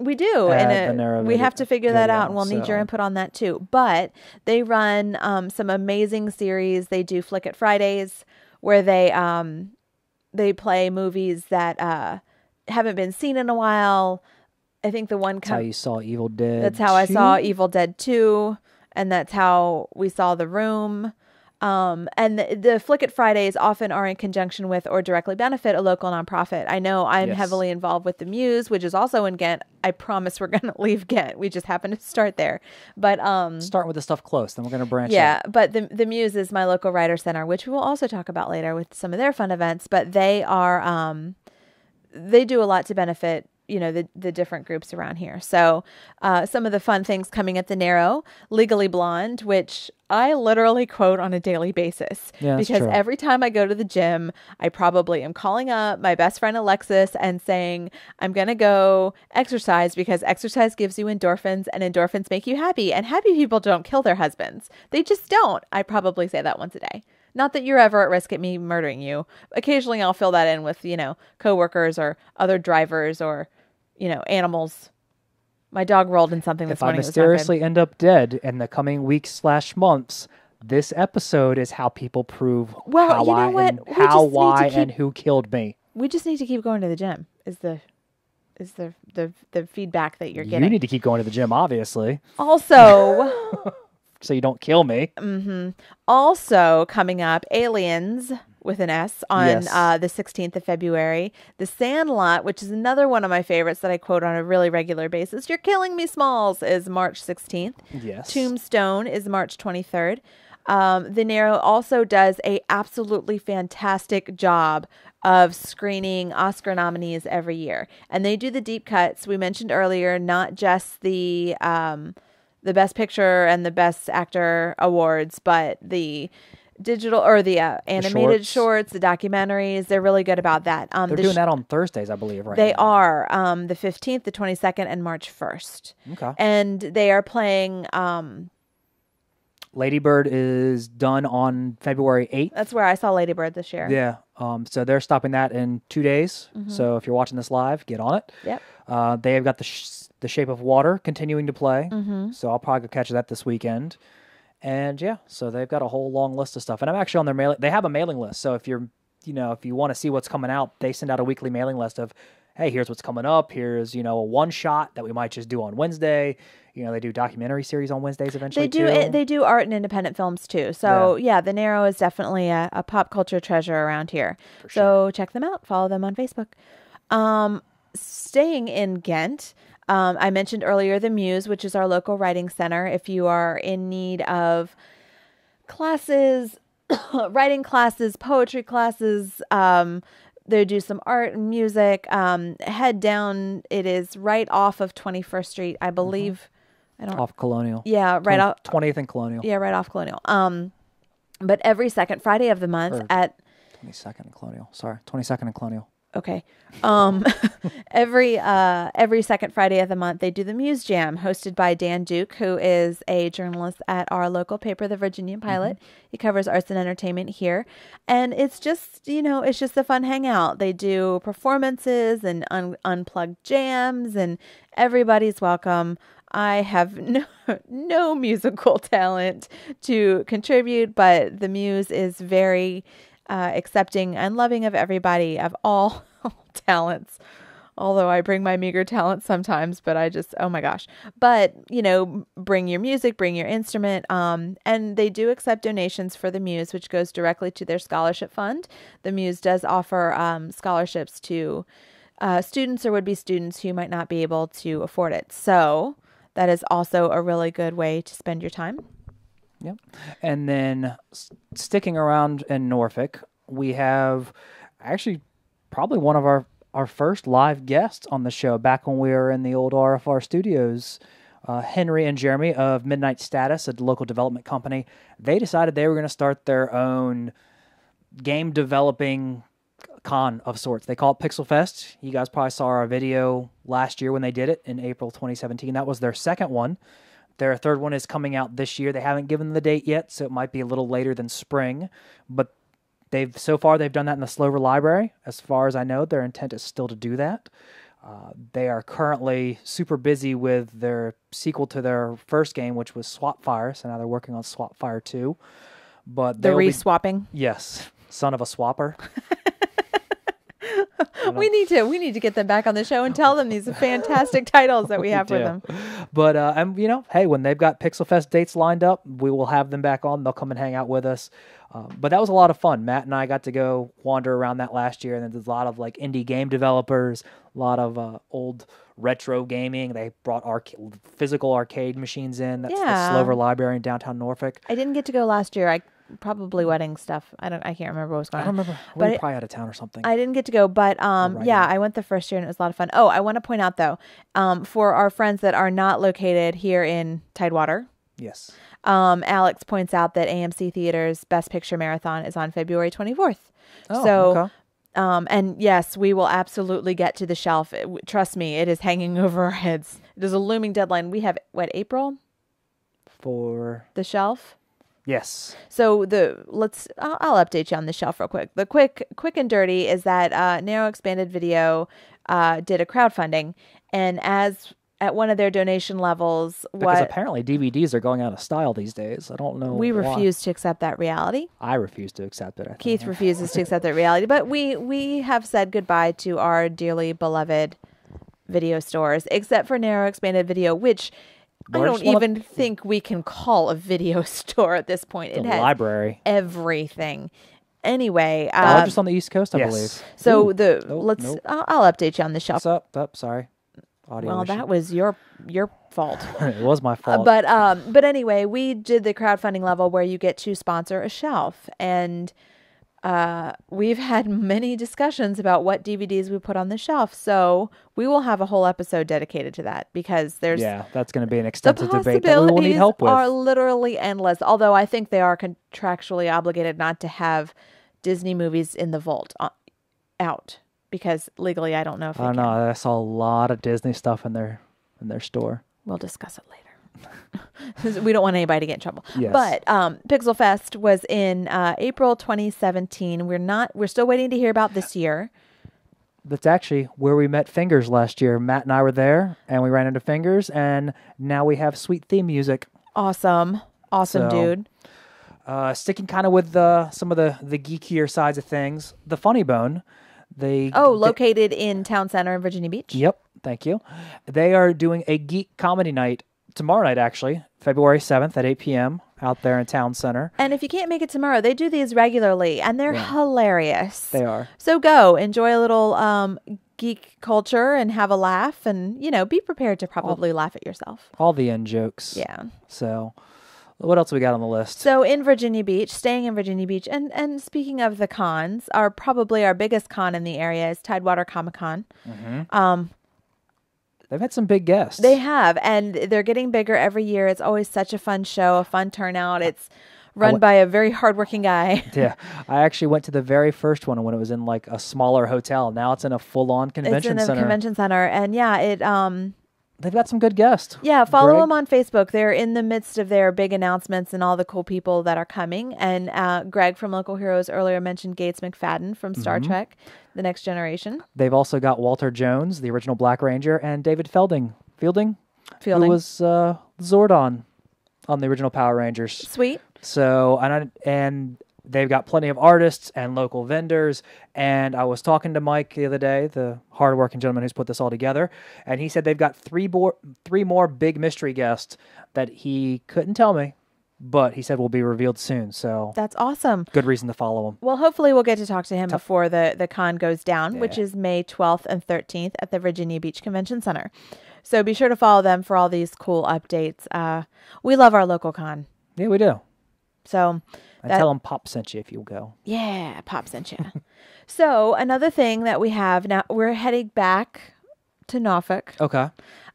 We do, and we have to figure that out, and we'll need your input on that too. But they run some amazing series. They do Flick It Fridays, where they play movies that haven't been seen in a while. I think the one... That's how you saw Evil Dead. That's how I saw Evil Dead 2, and that's how we saw The Room. And the Flick It Fridays often are in conjunction with or directly benefit a local nonprofit. I know I'm heavily involved with the Muse, which is also in Ghent. I promise we're going to leave Ghent. We just happen to start there. But start with the stuff close, then we're going to branch out. Yeah, but the Muse is my local writer center, which we will also talk about later with some of their fun events. But they are they do a lot to benefit the different groups around here. So some of the fun things coming at the Narrow, Legally Blonde, which I literally quote on a daily basis. Yeah, because true. Every time I go to the gym, I probably am calling up my best friend Alexis and saying, I'm going to go exercise because exercise gives you endorphins and endorphins make you happy. And happy people don't kill their husbands. They just don't. I probably say that once a day. Not that you're ever at risk at me murdering you. Occasionally I'll fill that in with, coworkers or other drivers or animals. My dog rolled in something this morning. If I mysteriously end up dead in the coming weeks/months, This episode is how people prove Well, how you know I what? and We how, just need to why, keep- and who killed me. We just need to keep going to the gym. Is the feedback that you're You getting? need to keep going to the gym, obviously, Also, so you don't kill me. also coming up, Aliens with an S on Yes. the 16th of February. The Sandlot, which is another one of my favorites that I quote on a really regular basis. You're Killing Me, Smalls is March 16th. Yes. Tombstone is March 23rd. De Niro also does a absolutely fantastic job of screening Oscar nominees every year. And they do the deep cuts we mentioned earlier, not just the Best Picture and the Best Actor awards, but the digital or the animated shorts, the documentaries. They're really good about that. They're doing that on Thursdays, I believe, right They now. are the 15th, the 22nd, and March 1st. Okay. And they are playing... Lady Bird is done on February 8th. that's where I saw Lady Bird this year. Yeah. So they're stopping that in 2 days. So if you're watching this live, get on it. Yep. They have got the Shape of Water continuing to play. So I'll probably go catch that this weekend. And yeah, so they've got a whole long list of stuff. And I'm actually on their mailing. They have a mailing list. So if you're, if you want to see what's coming out, they send out a weekly mailing list of, hey, here's what's coming up. Here's, a one shot that we might just do on Wednesday. They do documentary series on Wednesdays eventually. They do art and independent films too. So yeah, The Narrow is definitely a pop culture treasure around here. So check them out. Follow them on Facebook. Staying in Ghent, I mentioned earlier the Muse, which is our local writing center. If you are in need of classes, writing classes, poetry classes, they do some art and music. Head down. It is right off of 21st Street, I believe. Off Colonial. Yeah, right off 20th and Colonial. Yeah, right off Colonial. But every second Friday of the month Or- at 22nd and Colonial. Sorry, 22nd and Colonial. okay, every second Friday of the month they do the Muse Jam, hosted by Dan Duke, who is a journalist at our local paper, the Virginian Pilot. He covers arts and entertainment here, and it's just it's just a fun hangout. They do performances and unplugged jams, and everybody's welcome. I have no musical talent to contribute, but the Muse is very accepting and loving of everybody, of all talents. Although I bring my meager talent sometimes, but I just, oh my gosh. But, bring your music, bring your instrument. And they do accept donations for the Muse, which goes directly to their scholarship fund. The Muse does offer scholarships to students or would-be students who might not be able to afford it. So that is also a really good way to spend your time. Yep. And then sticking around in Norfolk, we have actually probably one of our first live guests on the show back when we were in the old RFR studios. Henry and Jeremy of Midnight Status, a local development company. They decided they were going to start their own game developing con of sorts. They call it Pixel Fest. You guys probably saw our video last year when they did it in April 2017. That was their second one. Their third one is coming out this year. They haven't given the date yet, so it might be a little later than spring. But they've done that in the Slover Library. As far as I know, their intent is still to do that. They are currently super busy with their sequel to their first game, which was Swap Fire. So now they're working on Swap Fire 2. But The re-swapping. Yes, son of a swapper. We need to get them back on the show and tell them these fantastic titles that we have for them. But hey, when they've got Pixel Fest dates lined up, we will have them back on. They'll come and hang out with us. But that was a lot of fun. Matt and I got to go wander around that last year, and then there's a lot of like indie game developers, a lot of old retro gaming. They brought physical arcade machines in. That's the Slover Library in downtown Norfolk. I didn't get to go last year. Probably wedding stuff. I can't remember what was going on. I don't remember. We were probably out of town or something. I didn't get to go, but I went the first year and it was a lot of fun. Oh, I want to point out though, for our friends that are not located here in Tidewater. Yes. Alex points out that AMC Theater's Best Picture Marathon is on February 24th. Oh, so, okay. And yes, we will absolutely get to the shelf. Trust me, it is hanging over our heads. There's a looming deadline. We have April for the shelf. Yes. So I'll update you on the shelf real quick. The quick and dirty is that Narrow Expanded Video did a crowdfunding, and as at one of their donation levels, Because apparently DVDs are going out of style these days. I don't know. we why. refuse to accept that reality. I refuse to accept it. I think. Keith refuses to accept that reality, but we have said goodbye to our dearly beloved video stores, except for Narrow Expanded Video, which I don't even think we can call a video store at this point. It has library. Everything. Anyway, largest on the East Coast, I believe. So Nope. I'll update you on the shelf. What's up? Sorry. Audio Well, issue. that was your fault. It was my fault. But anyway, we did the crowdfunding level where you get to sponsor a shelf, and we've had many discussions about what DVDs we put on the shelf. So we will have a whole episode dedicated to that because there's that's going to be an the extensive debate that we will need help with. are literally endless. Although I think they are contractually obligated not to have Disney movies in the vault out. Because legally, I don't know if they I don't know. can. I saw a lot of Disney stuff in their store. We'll discuss it later. We don't want anybody to get in trouble. Yes. But Pixel Fest was in April 2017. We're still waiting to hear about this year. That's actually where we met Fingers last year. Matt and I were there, and we ran into Fingers, and now we have sweet theme music. Awesome, So, dude. Sticking kind of with some of the geekier sides of things, the Funny Bone. Located in Town Center in Virginia Beach. Yep, thank you. They are doing a geek comedy night tomorrow night, actually, February 7th at 8 p.m. out there in Town Center. And if you can't make it tomorrow, they do these regularly, and they're hilarious. They are. So go enjoy a little geek culture and have a laugh, and be prepared to probably laugh at yourself. All the end jokes. Yeah. So, what else we got on the list? So in Virginia Beach, staying in Virginia Beach, and speaking of the cons, our biggest con in the area is Tidewater Comic Con. Mm-hmm. They've had some big guests. They have, and they're getting bigger every year. It's always such a fun show, a fun turnout. It's run by a very hardworking guy. Yeah, I actually went to the very first one when it was in like a smaller hotel. Now it's in a full-on convention center. It's in a convention center, and they've got some good guests. Yeah, follow Greg? them on Facebook. They're in the midst of their big announcements and all the cool people that are coming. And Greg from Local Heroes earlier mentioned Gates McFadden from Star Trek, The Next Generation. They've also got Walter Jones, the original Black Ranger, and David Fielding, who was Zordon on the original Power Rangers. Sweet. So, and they've got plenty of artists and local vendors. And I was talking to Mike the other day, the hardworking gentleman who's put this all together, and he said they've got three more big mystery guests that he couldn't tell me, but he said will be revealed soon. So That's awesome. good reason to follow him. Well, hopefully we'll get to talk to him before the con goes down, which is May 12th and 13th at the Virginia Beach Convention Center. So be sure to follow them for all these cool updates. We love our local con. Yeah, we do. So And tell them Pop sent you if you'll go. Yeah, Pop sent you. So another thing that we have now, we're heading back to Norfolk. Okay.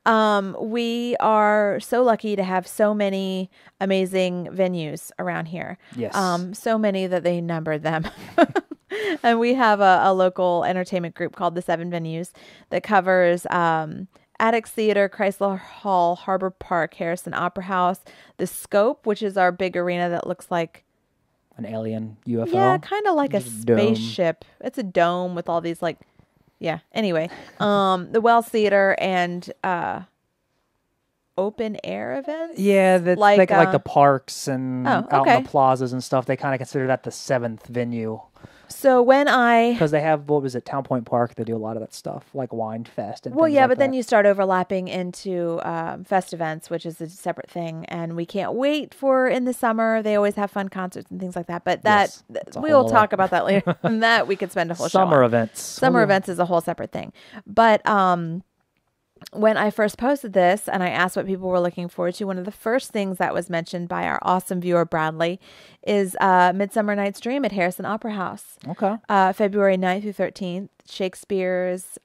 We are so lucky to have so many amazing venues around here. Yes. So many that they numbered them. And we have a local entertainment group called the Seven Venues that covers Attic Theater, Chrysler Hall, Harbor Park, Harrison Opera House, the Scope, which is our big arena that looks like an alien UFO. Yeah, kind of like a dome. spaceship. It's a dome with all these anyway. The Wells Theater and open air events. Yeah, that's like the parks and out in the plazas and stuff. They kind of consider that the seventh venue. So because they have, what was it, Town Point Park, they do a lot of that stuff, like Wine Fest and things but then you start overlapping into Fest events, which is a separate thing, and we can't wait for in the summer. They always have fun concerts and things like that, but we'll talk about that later. And that we could spend a whole show on. Summer events is a whole separate thing. But when I first posted this and I asked what people were looking forward to, one of the first things that was mentioned by our awesome viewer, Bradley, is Midsummer Night's Dream at Harrison Opera House. Okay. February 9th through 13th. Shakespeare's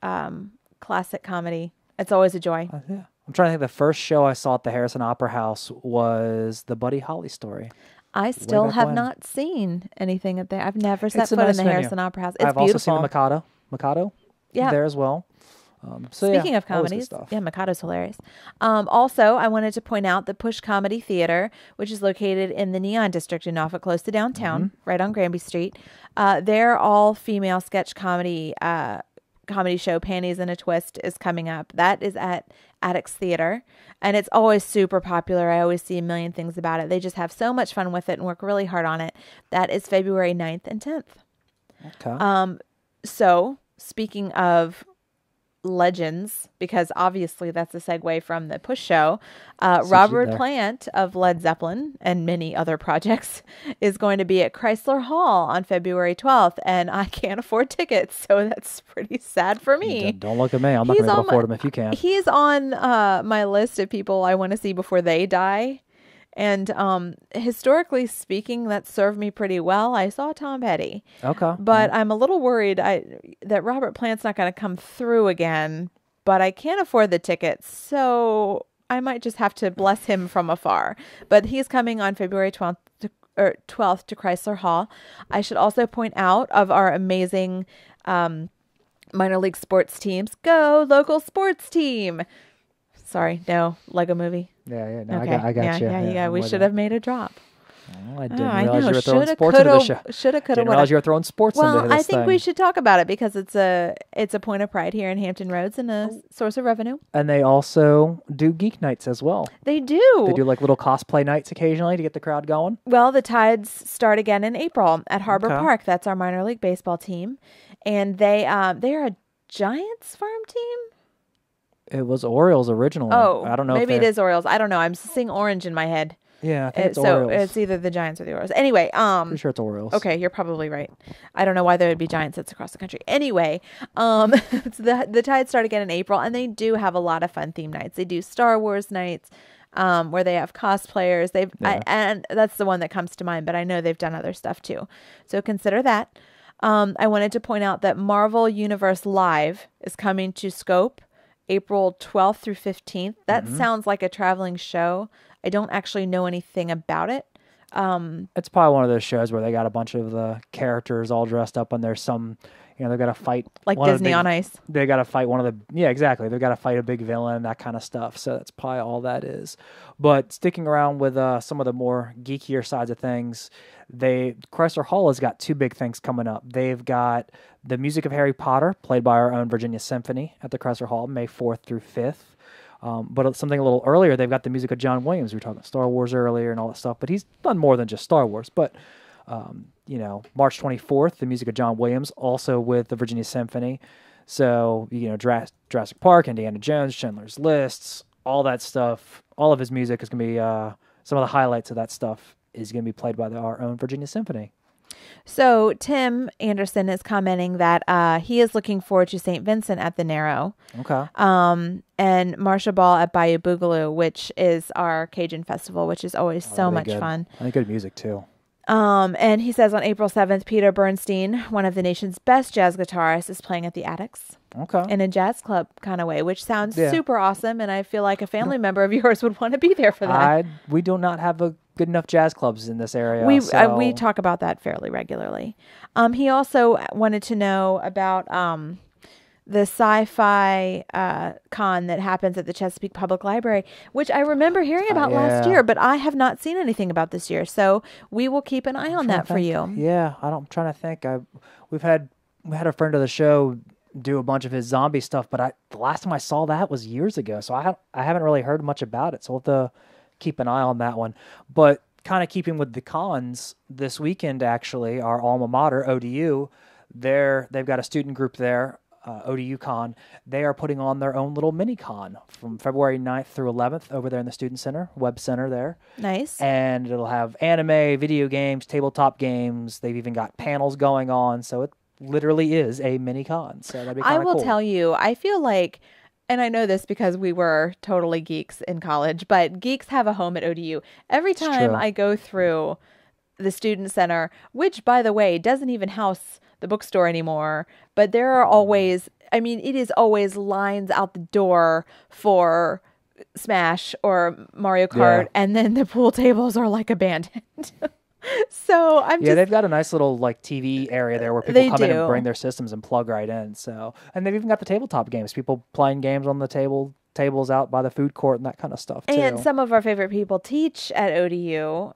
classic comedy. It's always a joy. Yeah. I'm trying to think the first show I saw at the Harrison Opera House was the Buddy Holly story. I still have not seen anything at there. I've never set foot in the Harrison Opera House. It's I've beautiful. also seen the Mikado there as well. Speaking of comedies, Mikado's hilarious. Also, I wanted to point out the Push Comedy Theater, which is located in the Neon District in Norfolk, close to downtown, right on Granby Street. They're all female sketch comedy comedy show Panties in a Twist is coming up. That is at Attic's Theater, and it's always super popular. I always see a million things about it. They just have so much fun with it and work really hard on it. That is February 9th and 10th. Okay. So speaking of legends, because obviously that's a segue from the Push show, Robert Plant of Led Zeppelin and many other projects is going to be at Chrysler Hall on February 12th, and I can't afford tickets, so that's pretty sad for me. Don't look at me. I'm not going to afford them if you can. He's on my list of people I want to see before they die. And historically speaking, that served me pretty well. I saw Tom Petty. Okay. But I'm a little worried that Robert Plant's not going to come through again. But I can't afford the tickets, so I might just have to bless him from afar. But he's coming on February 12th to Chrysler Hall. I should also point out of our amazing minor league sports teams, go local sports team. Sorry, no, Lego Movie. Yeah. No, Okay. I got you. Yeah. We should have made a drop. Oh, I didn't realize you were throwing sports into the show. Shoulda, coulda, Didn't realize you were throwing sports into this Well, I think thing. we should talk about it because it's a point of pride here in Hampton Roads and a source of revenue. And they also do geek nights as well. They do. They do like little cosplay nights occasionally to get the crowd going. Well, the Tides start again in April at Harbor Okay. Park. That's our minor league baseball team, and they are a Giants farm team. It was Orioles originally. Oh, I don't know. Maybe it is Orioles. I don't know. I'm seeing orange in my head. Yeah, I think it's So Orioles. it's either the Giants or the Orioles. Anyway, Pretty sure it's Orioles. okay, you're probably right. I don't know why there would be Giant sets across the country. Anyway, so the Tides start again in April, and they do have a lot of fun theme nights. They do Star Wars nights, where they have cosplayers. And that's the one that comes to mind, but I know they've done other stuff too. So consider that. I wanted to point out that Marvel Universe Live is coming to Scope April 12th through 15th. That sounds like a traveling show. I don't actually know anything about it. It's probably one of those shows where they got a bunch of the characters all dressed up, and there's some, they've got to fight Like one of the Disney big- on Ice. They got to fight one of the exactly. They've got to fight a big villain, that kind of stuff. So that's probably all that is. But sticking around with some of the more geekier sides of things, Chrysler Hall has got two big things coming up. They've got the music of Harry Potter, played by our own Virginia Symphony at the Chrysler Hall, May 4th through 5th. But something a little earlier, they've got the music of John Williams. We were talking Star Wars earlier and all that stuff, but he's done more than just Star Wars. But, March 24th, the music of John Williams, also with the Virginia Symphony. So, Jurassic Park, Indiana Jones, Schindler's Lists, all that stuff, all of his music is going to be, some of the highlights of that stuff is going to be played by our own Virginia Symphony. So Tim Anderson is commenting that he is looking forward to St. Vincent at the Narrow. Okay. And Marcia Ball at Bayou Boogaloo, which is our Cajun festival, which is always so much good. fun. I think good music too. And he says on April 7th, Peter Bernstein, one of the nation's best jazz guitarists, is playing at the Attics. Okay. In a jazz club kind of way, which sounds Yeah. super awesome. And I feel like a family member of yours would want to be there for that. We do not have a good enough jazz clubs in this area. We talk about that fairly regularly. He also wanted to know about the sci-fi con that happens at the Chesapeake Public Library, which I remember hearing about last year, but I have not seen anything about this year. So we will keep an eye on that for you. Yeah, I'm trying to think. We had a friend of the show do a bunch of his zombie stuff, but the last time I saw that was years ago, so I haven't really heard much about it. So we'll have to keep an eye on that one. But kind of keeping with the cons, this weekend actually, our alma mater, ODU, they've got a student group there, ODU Con. They are putting on their own little mini con from February 9th through 11th over there in the Student Center, Web Center there. Nice. And it'll have anime, video games, tabletop games. They've even got panels going on, so it literally is a mini con. So that'd be kind I of will cool. tell you, I feel like, and I know this because we were totally geeks in college, but geeks have a home at ODU. Every time true. I go through the Student Center, which, by the way, doesn't even house the bookstore anymore, but there are always, it is always lines out the door for Smash or Mario Kart, and then the pool tables are like abandoned. So they've got a nice little TV area there where people come in and bring their systems and plug right in. So, and they've even got the tabletop games, people playing games on the tables out by the food court and that kind of stuff too. And some of our favorite people teach at ODU.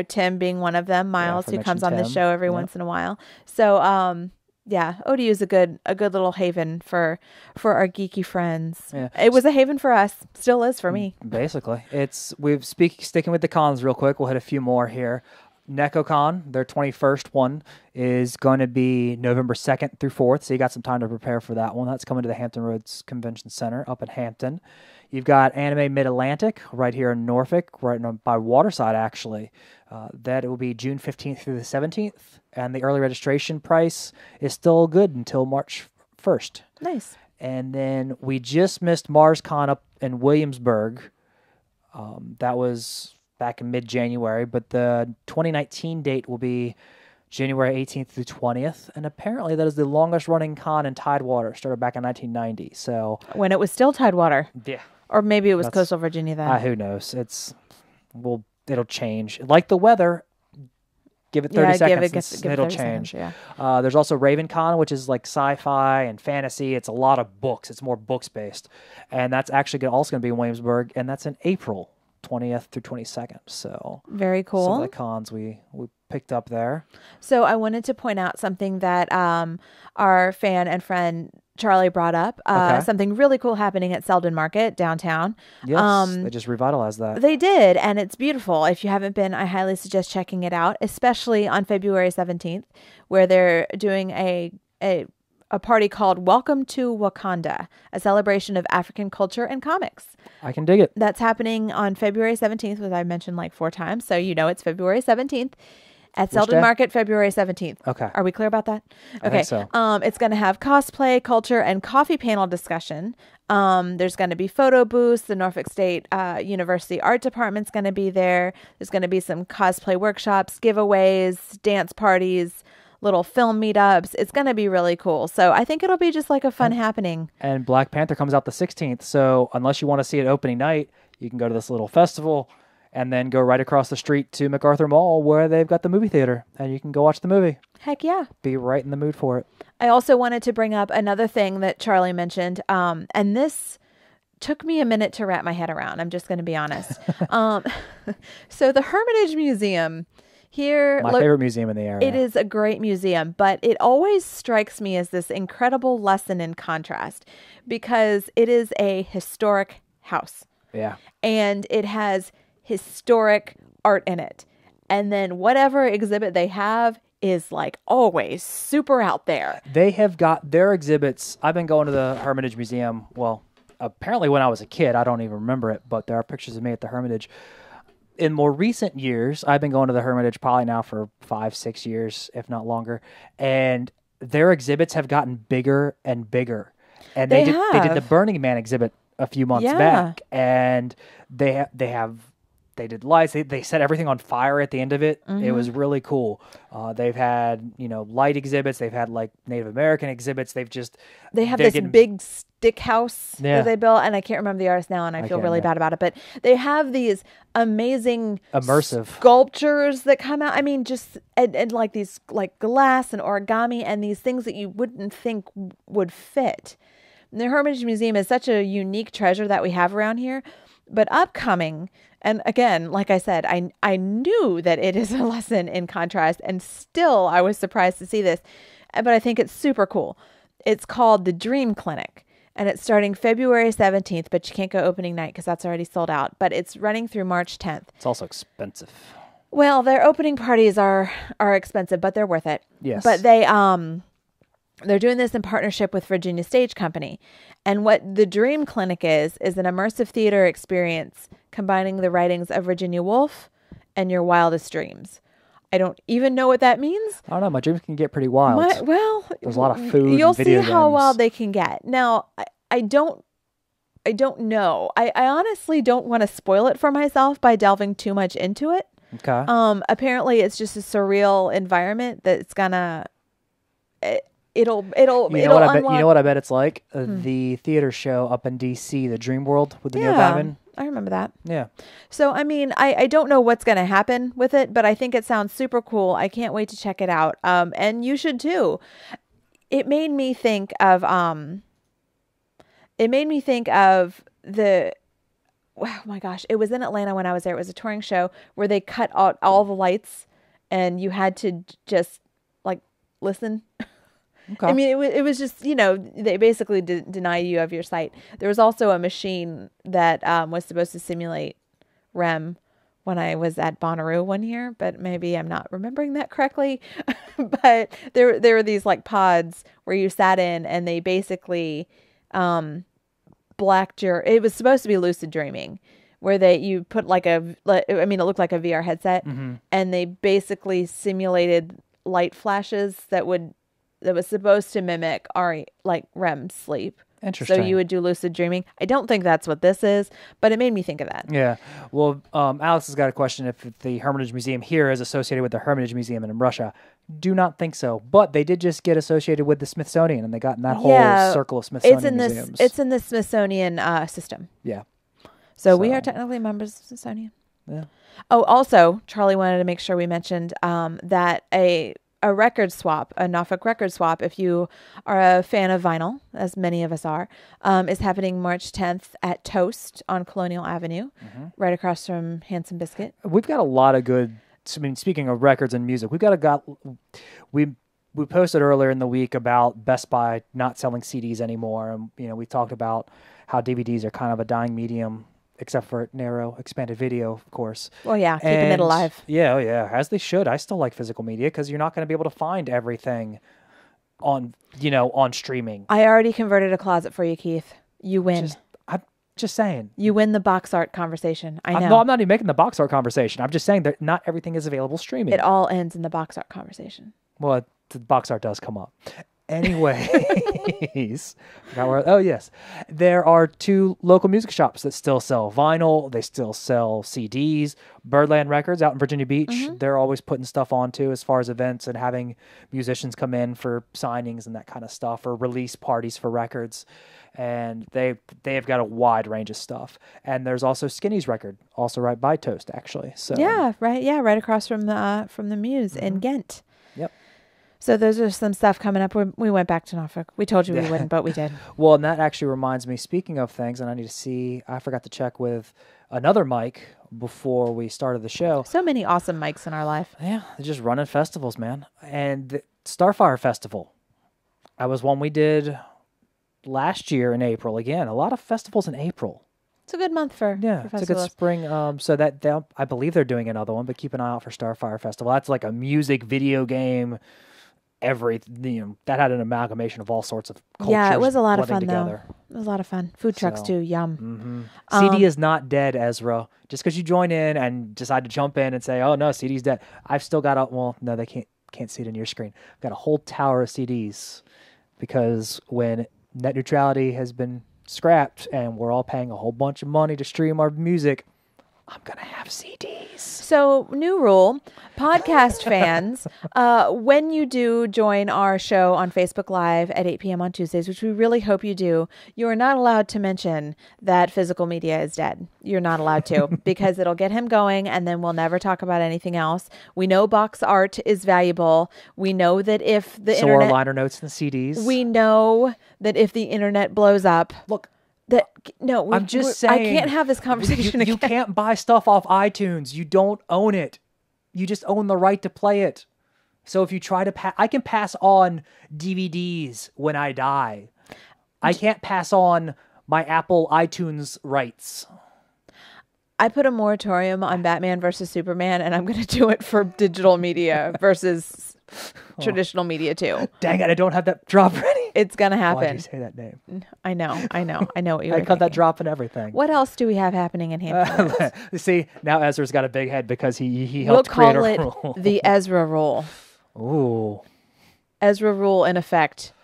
Tim being one of them, Miles, who comes on the show every once in a while. So Yeah, ODU is a good little haven for our geeky friends. Yeah. It was a haven for us, still is for me. Basically, sticking with the cons real quick. We'll hit a few more here. NecoCon, their 21st one, is going to be November 2nd through 4th, so you got some time to prepare for that one. That's coming to the Hampton Roads Convention Center up in Hampton. You've got Anime Mid-Atlantic right here in Norfolk, right by Waterside, actually. That will be June 15th through the 17th, and the early registration price is still good until March 1st. Nice. And then we just missed MarsCon up in Williamsburg. That was back in mid-January, but the 2019 date will be January 18th through 20th, and apparently that is the longest-running con in Tidewater, started back in 1990. So when it was still Tidewater. Yeah. Or maybe it was Coastal Virginia then. Who knows? It'll change. Like the weather, give it 30 seconds, give it it'll 30 change. Seconds, yeah. There's also RavenCon, which is like sci-fi and fantasy. It's a lot of books. It's more books-based. And that's actually also going to be in Williamsburg, and that's in April 20th through 22nd. So very cool. Some of the cons we picked up there. So I wanted to point out something that our fan and friend Charlie brought up. Something really cool happening at Selden Market downtown. Yes, they just revitalized that. They did, and it's beautiful. If you haven't been, I highly suggest checking it out, especially on February 17th, where they're doing a party called Welcome to Wakanda, a celebration of African culture and comics. I can dig it. That's happening on February 17th, which I mentioned like 4 times, so you know it's February 17th. At Selden Market, February 17th. Okay. Are we clear about that? Okay. I think so. It's going to have cosplay, culture, and coffee panel discussion. There's going to be photo booths. The Norfolk State University Art Department's going to be there. There's going to be some cosplay workshops, giveaways, dance parties, little film meetups. It's going to be really cool. So I think it'll be just like a fun happening. And Black Panther comes out the 16th. So unless you want to see it opening night, you can go to this little festival and then go right across the street to MacArthur Mall where they've got the movie theater, and you can go watch the movie. Heck yeah. Be right in the mood for it. I also wanted to bring up another thing that Charlie mentioned, and this took me a minute to wrap my head around. I'm just going to be honest. So the Hermitage Museum here... My favorite museum in the area. It is a great museum, but it always strikes me as this incredible lesson in contrast because it is a historic house. Yeah. And it has historic art in it. And then whatever exhibit they have is like always super out there. They have got their exhibits. I've been going to the Hermitage Museum, well, apparently when I was a kid. I don't even remember it, but there are pictures of me at the Hermitage. In more recent years, I've been going to the Hermitage probably now for 5-6 years, if not longer. And their exhibits have gotten bigger and bigger. And they did the Burning Man exhibit a few months back. And they did lights. They set everything on fire at the end of it. Mm-hmm. It was really cool. They've had, light exhibits. They've had like Native American exhibits. They have this big stick house that they built, and I can't remember the artist now, and I feel really bad about it. But they have these amazing immersive sculptures that come out. I mean, just and like these like glass and origami and these things that you wouldn't think would fit. And the Hermitage Museum is such a unique treasure that we have around here. But upcoming, and again, like I said, I knew that it is a lesson in contrast, and still I was surprised to see this, but I think it's super cool. It's called the Dream Clinic, and it's starting February 17th, but you can't go opening night because that's already sold out, but it's running through March 10th. It's also expensive. Well, their opening parties are expensive, but they're worth it. Yes. But they're doing this in partnership with Virginia Stage Company. And what the Dream Clinic is an immersive theater experience combining the writings of Virginia Woolf and your wildest dreams. I don't even know what that means. I don't know. My dreams can get pretty wild. There's a lot of food. You'll and video see how games. wild they can get. Now, I don't know. I honestly don't want to spoil it for myself by delving too much into it. Okay. Apparently, it's just a surreal environment that's gonna. It'll unlock. You know what I bet it's like? Hmm. The theater show up in D.C., the Dream World with the Neil Gaiman. I remember that. Yeah. So, I mean, I don't know what's going to happen with it, but I think it sounds super cool. I can't wait to check it out. And you should too. It made me think of the, oh my gosh, it was in Atlanta when I was there. It was a touring show where they cut out all the lights and you had to just like listen. Okay. I mean, it was just, they basically deny you of your sight. There was also a machine that was supposed to simulate REM when I was at Bonnaroo one year, but maybe I'm not remembering that correctly. But there were these like pods where you sat in, and they basically blacked your. It was supposed to be lucid dreaming, where you put it looked like a VR headset, and they basically simulated light flashes that was supposed to mimic our like REM sleep. Interesting. So you would do lucid dreaming. I don't think that's what this is, but it made me think of that. Yeah. Well, Alex has got a question if the Hermitage Museum here is associated with the Hermitage Museum in Russia. Do not think so. But they did just get associated with the Smithsonian, and they got in that whole circle of Smithsonian museums. It's in the Smithsonian system. Yeah. So we are technically members of the Smithsonian. Yeah. Oh, also, Charlie wanted to make sure we mentioned that a record swap, a Norfolk record swap, if you are a fan of vinyl, as many of us are, is happening March 10th at Toast on Colonial Avenue, right across from Handsome Biscuit. We've got a lot of good. I mean, speaking of records and music, we posted earlier in the week about Best Buy not selling CDs anymore, and we talked about how DVDs are kind of a dying medium, except for narrow expanded video, of course. Well, yeah, keeping it alive. Yeah, oh yeah, as they should. I still like physical media because you're not going to be able to find everything on streaming. I already converted a closet for you, Keith. You win. I'm just saying. You win the box art conversation. I know. No, I'm not even making the box art conversation. I'm just saying that not everything is available streaming. It all ends in the box art conversation. Well, the box art does come up. Anyways, oh yes, there are 2 local music shops that still sell vinyl. They still sell CDs. Birdland Records out in Virginia Beach. They're always putting stuff on too, as far as events and having musicians come in for signings and that kind of stuff, or release parties for records. And they have got a wide range of stuff. And there's also Skinny's Record, also right by Toast, actually. So right across from the Muse in Ghent. Yep. So those are some stuff coming up. We went back to Norfolk. We told you we wouldn't, but we did. Well, and that actually reminds me, speaking of things, and I forgot to check with another mic before we started the show. So many awesome mics in our life. Yeah, they're just running festivals, man. And the Starfire Festival, that was one we did last year in April. Again, a lot of festivals in April. It's a good month for it's a good spring. So that I believe they're doing another one, but keep an eye out for Starfire Festival. That's like a music, video game, that had an amalgamation of all sorts of cultures. Yeah, it was a lot of fun together. Though. It was a lot of fun. Food trucks too. Yum. CD is not dead, Ezra. Just because you join in and decide to jump in and say, "Oh no, CD's dead," I've still got no, they can't see it in your screen. I've got a whole tower of CDs because when net neutrality has been scrapped and we're all paying a whole bunch of money to stream our music, I'm going to have CDs. So, new rule, podcast fans, when you do join our show on Facebook Live at 8 p.m. on Tuesdays, which we really hope you do, you are not allowed to mention that physical media is dead. You're not allowed to because it'll get him going and then we'll never talk about anything else. We know box art is valuable. We know that if the internet... So are liner notes and CDs. We know that if the internet blows up... Look... I'm just saying. I can't have this conversation again. You can't buy stuff off iTunes. You don't own it. You just own the right to play it. So if you try to I can pass on DVDs when I die. I can't pass on my Apple iTunes rights. I put a moratorium on Batman versus Superman, and I'm going to do it for digital media versus traditional media too. Dang it, I don't have that drop ready. It's going to happen. Why'd you say that name? I know what you were I cut that drop and everything. What else do we have happening in Hampton Roads? See, now Ezra's got a big head because he helped create a rule. We'll call it the Ezra rule. Ooh. Ezra rule in effect.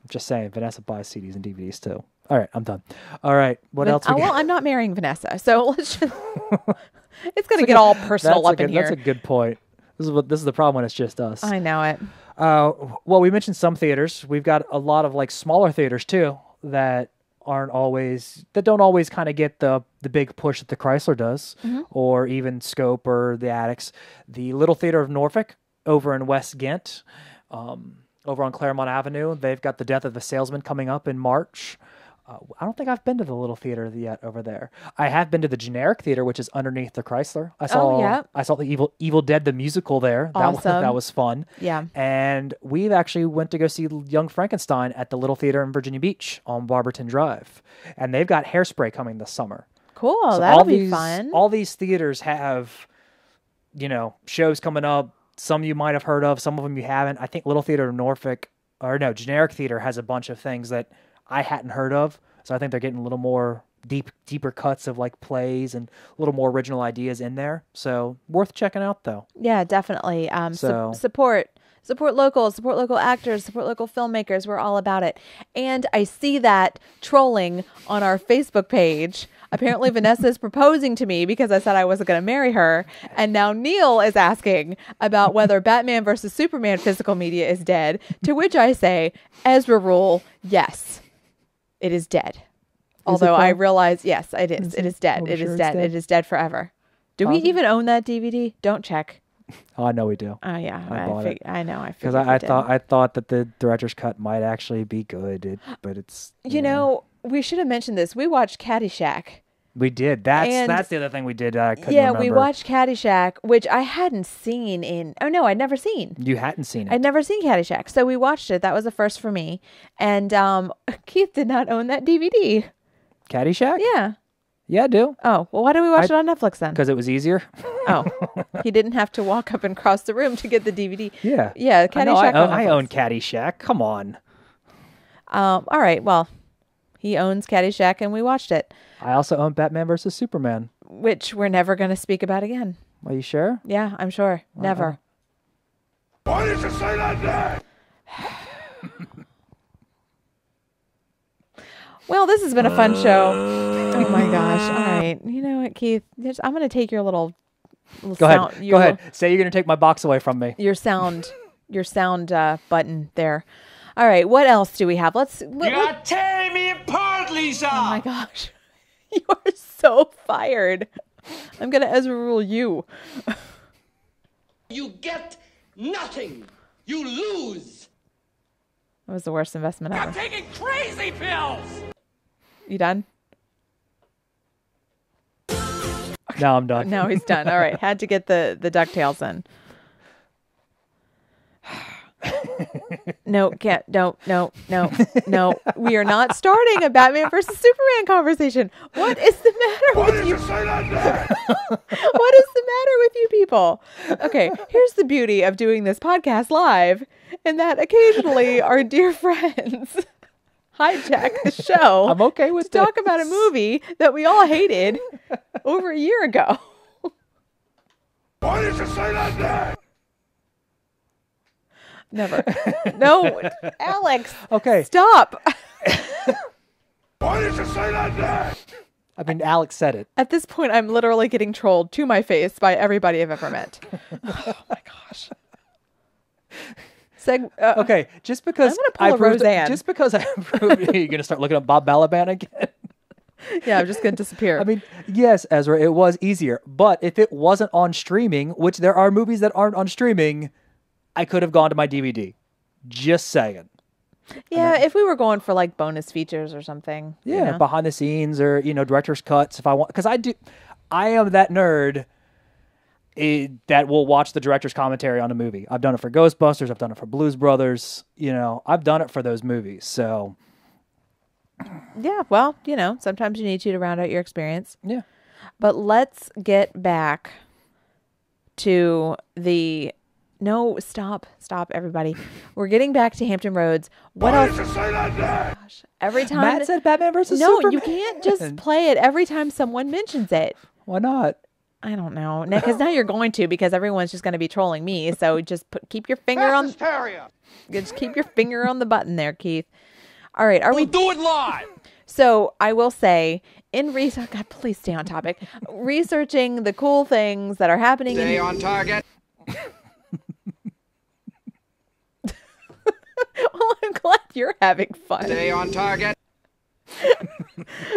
I'm just saying, Vanessa buys CDs and DVDs too. All right, I'm done. All right, what else we got? Well, I'm not marrying Vanessa, so let's just... It's going to get all personal up in here. That's a good point. This is the problem when it's just us. I know it. Well, we mentioned some theaters. We've got a lot of like smaller theaters too that don't always kind of get the big push that the Chrysler does, or even Scope or the Attics. The Little Theater of Norfolk over in West Ghent, over on Claremont Avenue, they've got The Death of a Salesman coming up in March. I don't think I've been to the little theater yet over there. I have been to the generic theater, which is underneath the Chrysler. I saw the Evil Dead the musical there. Awesome. That was fun. Yeah. And we've actually went to go see Young Frankenstein at the little theater in Virginia Beach on Barberton Drive, and they've got Hairspray coming this summer. Cool. So That'll be fun. All these theaters have, shows coming up. Some you might have heard of, some of them you haven't. I think Little Theater in Norfolk, Generic Theater has a bunch of things that I hadn't heard of. So I think they're getting a little more deeper cuts of like plays and a little more original ideas in there. So worth checking out though. Yeah, definitely. Support local actors, support local filmmakers. We're all about it. And I see that trolling on our Facebook page. Apparently Vanessa is proposing to me because I said I wasn't going to marry her. And now Neil is asking about whether Batman versus Superman physical media is dead. To which I say, Ezra rule, yes, it is dead. Although I realize, yes, it is. It is dead. It is dead. It is dead forever. Do we even own that DVD? Don't check. Oh, I know we do. Oh yeah, I know. I because I thought that the director's cut might actually be good, but it's we should have mentioned this. We watched Caddyshack. We did. That's the other thing we did. I couldn't remember. We watched Caddyshack, which I hadn't seen I'd never seen. You hadn't seen it. I'd never seen Caddyshack, so we watched it. That was a first for me. And Keith did not own that DVD. Caddyshack? Yeah. Yeah, I do. Oh, well, why don't we watch it on Netflix then? Because it was easier. Oh, he didn't have to walk up and cross the room to get the DVD. Yeah. Yeah, Caddyshack. I own Caddyshack. Come on. All right. Well, he owns Caddyshack, and we watched it. I also own Batman versus Superman, which we're never going to speak about again. Are you sure? Yeah, I'm sure. Never. Why did you say that? Well, this has been a fun show. Oh my gosh. All right. You know what, Keith? I'm going to take your little Go ahead. Say you're going to take my box away from me. Your sound button there. All right. What else do we have? You're tearing me apart, Lisa. Oh my gosh. You are so fired. I'm going to Ezra rule you. You get nothing. You lose. That was the worst investment ever. I'm taking crazy pills. You done? No, I'm done. No, he's done. All right. Had to get the DuckTales in. No, can't. No. We are not starting a Batman versus Superman conversation. What is the matter with you? What is the matter with you people? Okay, here's the beauty of doing this podcast live, and that occasionally our dear friends hijack the show. I'm okay with to talk about a movie that we all hated over a year ago. Why did you say that? Never. No, Alex. Okay. Stop. Why did you say that? I mean, Alex said it. At this point, I'm literally getting trolled to my face by everybody I've ever met. Oh my gosh. Okay, just because I'm gonna pull a Roseanne. Just because I proved you're going to start looking up Bob Balaban again. Yeah, I'm just going to disappear. I mean, yes, Ezra, it was easier. But if it wasn't on streaming, which there are movies that aren't on streaming, I could have gone to my DVD. Just saying. Yeah, if we were going for like bonus features or something. Yeah, behind the scenes or, director's cuts if I want. Because I am that nerd that will watch the director's commentary on a movie. I've done it for Ghostbusters. I've done it for Blues Brothers. I've done it for those movies. So. Yeah, well, sometimes you need to round out your experience. Yeah. But let's get back to the... No, stop, everybody. We're getting back to Hampton Roads. What else? Did you say that? Gosh, every time Matt said Batman versus Superman. No, you can't just play it every time someone mentions it. Why not? I don't know. Because now you're going to, because everyone's just going to be trolling me. So just keep your finger on. Just keep your finger on the button there, Keith. All right, We'll do it live. So I will say, in research, God, please stay on topic. Researching the cool things that are happening. Stay on target. Well, I'm glad you're having fun. Stay on target.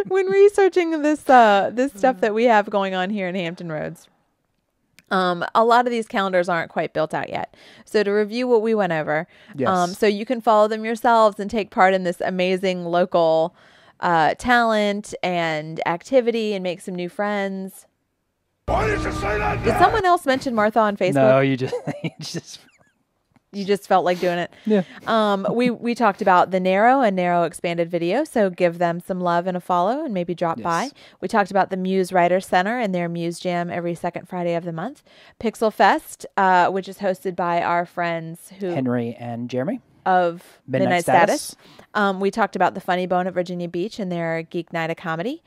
When researching this stuff that we have going on here in Hampton Roads, a lot of these calendars aren't quite built out yet. So to review what we went over, yes. So you can follow them yourselves and take part in this amazing local talent and activity and make some new friends. Why did you say that? Did someone else mention Martha on Facebook? No, you just You just felt like doing it. yeah. We talked about the Narrow expanded video, so give them some love and a follow and maybe drop by. We talked about the Muse Writer Center and their Muse Jam every second Friday of the month. Pixel Fest, which is hosted by our friends Henry and Jeremy of Midnight Status. Status. We talked about the Funny Bone at Virginia Beach and their Geek Night of Comedy.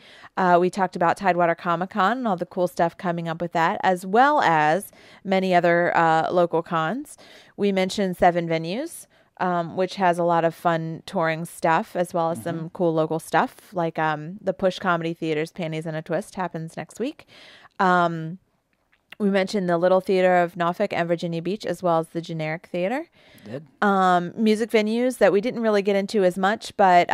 We talked about Tidewater Comic-Con and all the cool stuff coming up with that, as well as many other local cons. We mentioned 7 Venues, which has a lot of fun touring stuff, as well as some cool local stuff, like the Push Comedy Theater's Panties in a Twist happens next week. We mentioned the Little Theater of Norfolk and Virginia Beach, as well as the Generic Theater. Did. Music venues that we didn't really get into as much, but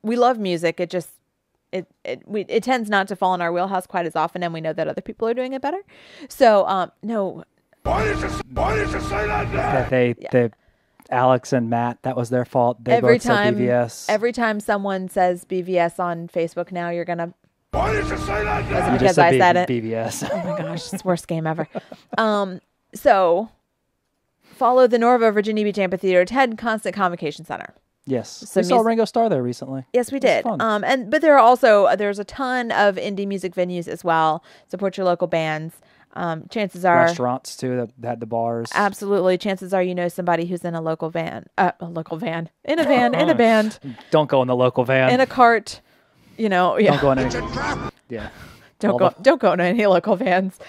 we love music. It tends not to fall in our wheelhouse quite as often, and we know that other people are doing it better. So, no. Why did you say that? They Alex and Matt, that was their fault. They Every both said BVS. Every time someone says BVS on Facebook now, you're going to... Why did you say that? Was it You because just I said it? BVS. Oh my gosh, it's the worst game ever. So, follow the Norvo Virginia Beach Amphitheater Ted Constant Convocation Center. Yes. So We saw Ringo Starr there recently. Yes, we It was did. fun. But there's a ton of indie music venues as well. Support your local bands. Chances are Restaurants too that had the bars. absolutely. Chances are you know somebody who's in a local van, in a band, Don't go in the local van. in a cart. You know, yeah. Don't go in any. Yeah. Don't go into any local vans.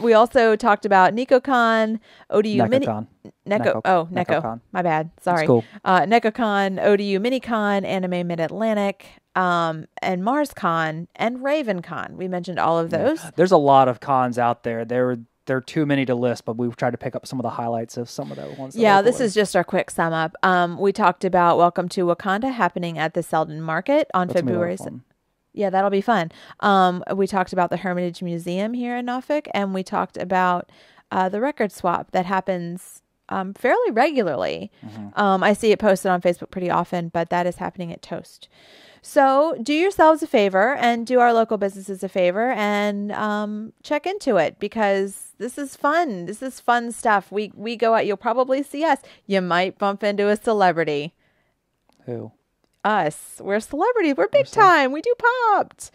We also talked about NecoCon, ODU Mini. NecoCon. Neco. NecoCon. My bad. Sorry. cool. NecoCon, ODU MiniCon, Anime Mid-Atlantic, and MarsCon, and RavenCon. We mentioned all of those. There's a lot of cons out there. There are too many to list, but we've tried to pick up some of the highlights of some of the ones. Yeah, this is just our quick sum up. We talked about Welcome to Wakanda happening at the Selden Market on February. Yeah, that'll be fun. We talked about the Hermitage Museum here in Norfolk, and we talked about the record swap that happens fairly regularly. I see it posted on Facebook pretty often, but that is happening at Toast. So do yourselves a favor and do our local businesses a favor and check into it, because this is fun. This is fun stuff. We go out. You'll probably see us. You might bump into a celebrity. Who? Us. We're celebrities. We're big time. We do Popped.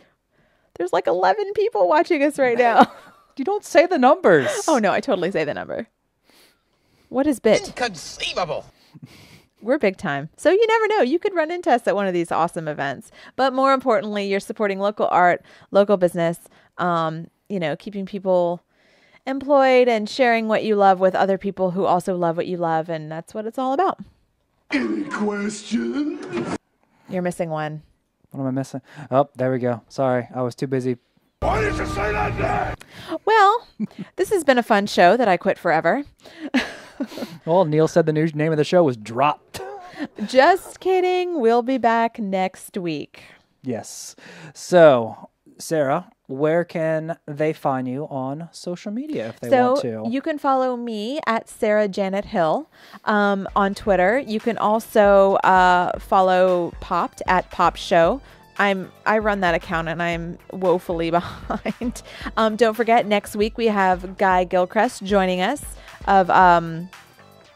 There's like 11 people watching us right now. You don't say the numbers. Oh no, I totally say the number. What is bit? Inconceivable. We're big time. So you never know. You could run into us at one of these awesome events. But more importantly, you're supporting local art, local business, keeping people employed and sharing what you love with other people who also love what you love. And that's what it's all about. Any questions? You're missing one. What am I missing? Oh, there we go. Sorry, I was too busy. Why did you say that? Well, this has been a fun show that I quit forever. Well, Neil said the new name of the show was dropped. Just kidding. We'll be back next week. Yes. So, Sarah, where can they find you on social media if they want to? You can follow me at Sarah Janet Hill on Twitter. You can also follow Popped at Pop Show. I run that account and I'm woefully behind. Don't forget, next week we have Guy Gilchrist joining us of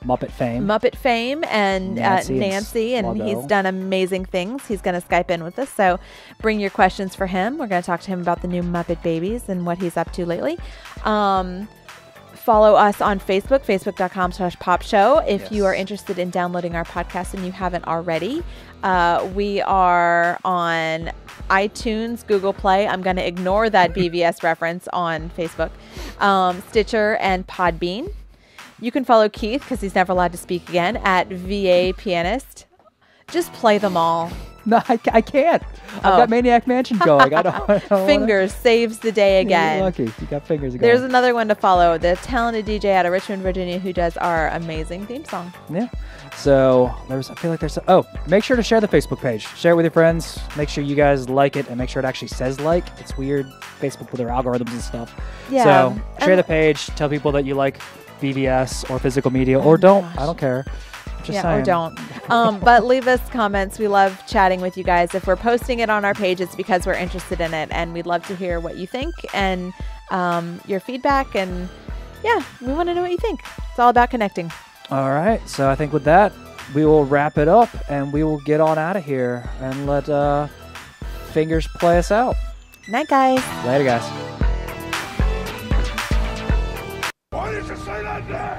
Muppet fame and Nancy, and Sluggo. he's done amazing things. He's going to Skype in with us, so bring your questions for him. We're going to talk to him about the new Muppet Babies and what he's up to lately. Follow us on Facebook, facebook.com/popshow. If you are interested in downloading our podcast and you haven't already, we are on iTunes, Google Play. I'm going to ignore that BVS reference on Facebook, Stitcher, and Podbean. You can follow Keith, because he's never allowed to speak again, at VA Pianist. Just play them all. No, I can't. I've got Maniac Mansion going. I don't Fingers saves the day again. You're lucky. You got fingers going. There's another one to follow. The talented DJ out of Richmond, Virginia, who does our amazing theme song. Yeah. So make sure to share the Facebook page. Share it with your friends. Make sure you guys like it and make sure it actually says like. It's weird, Facebook with their algorithms and stuff. Yeah. So share the page. Tell people that you like BVS or physical media or don't. Gosh. I don't care. Just saying. Or don't. But leave us comments. We love chatting with you guys. If we're posting it on our page, it's because we're interested in it, and we'd love to hear what you think and your feedback. And yeah, we want to know what you think. It's all about connecting. All right. So I think with that, we will wrap it up, and we will get on out of here and let Fingers play us out. Night, guys. Later, guys. Why did you say that name?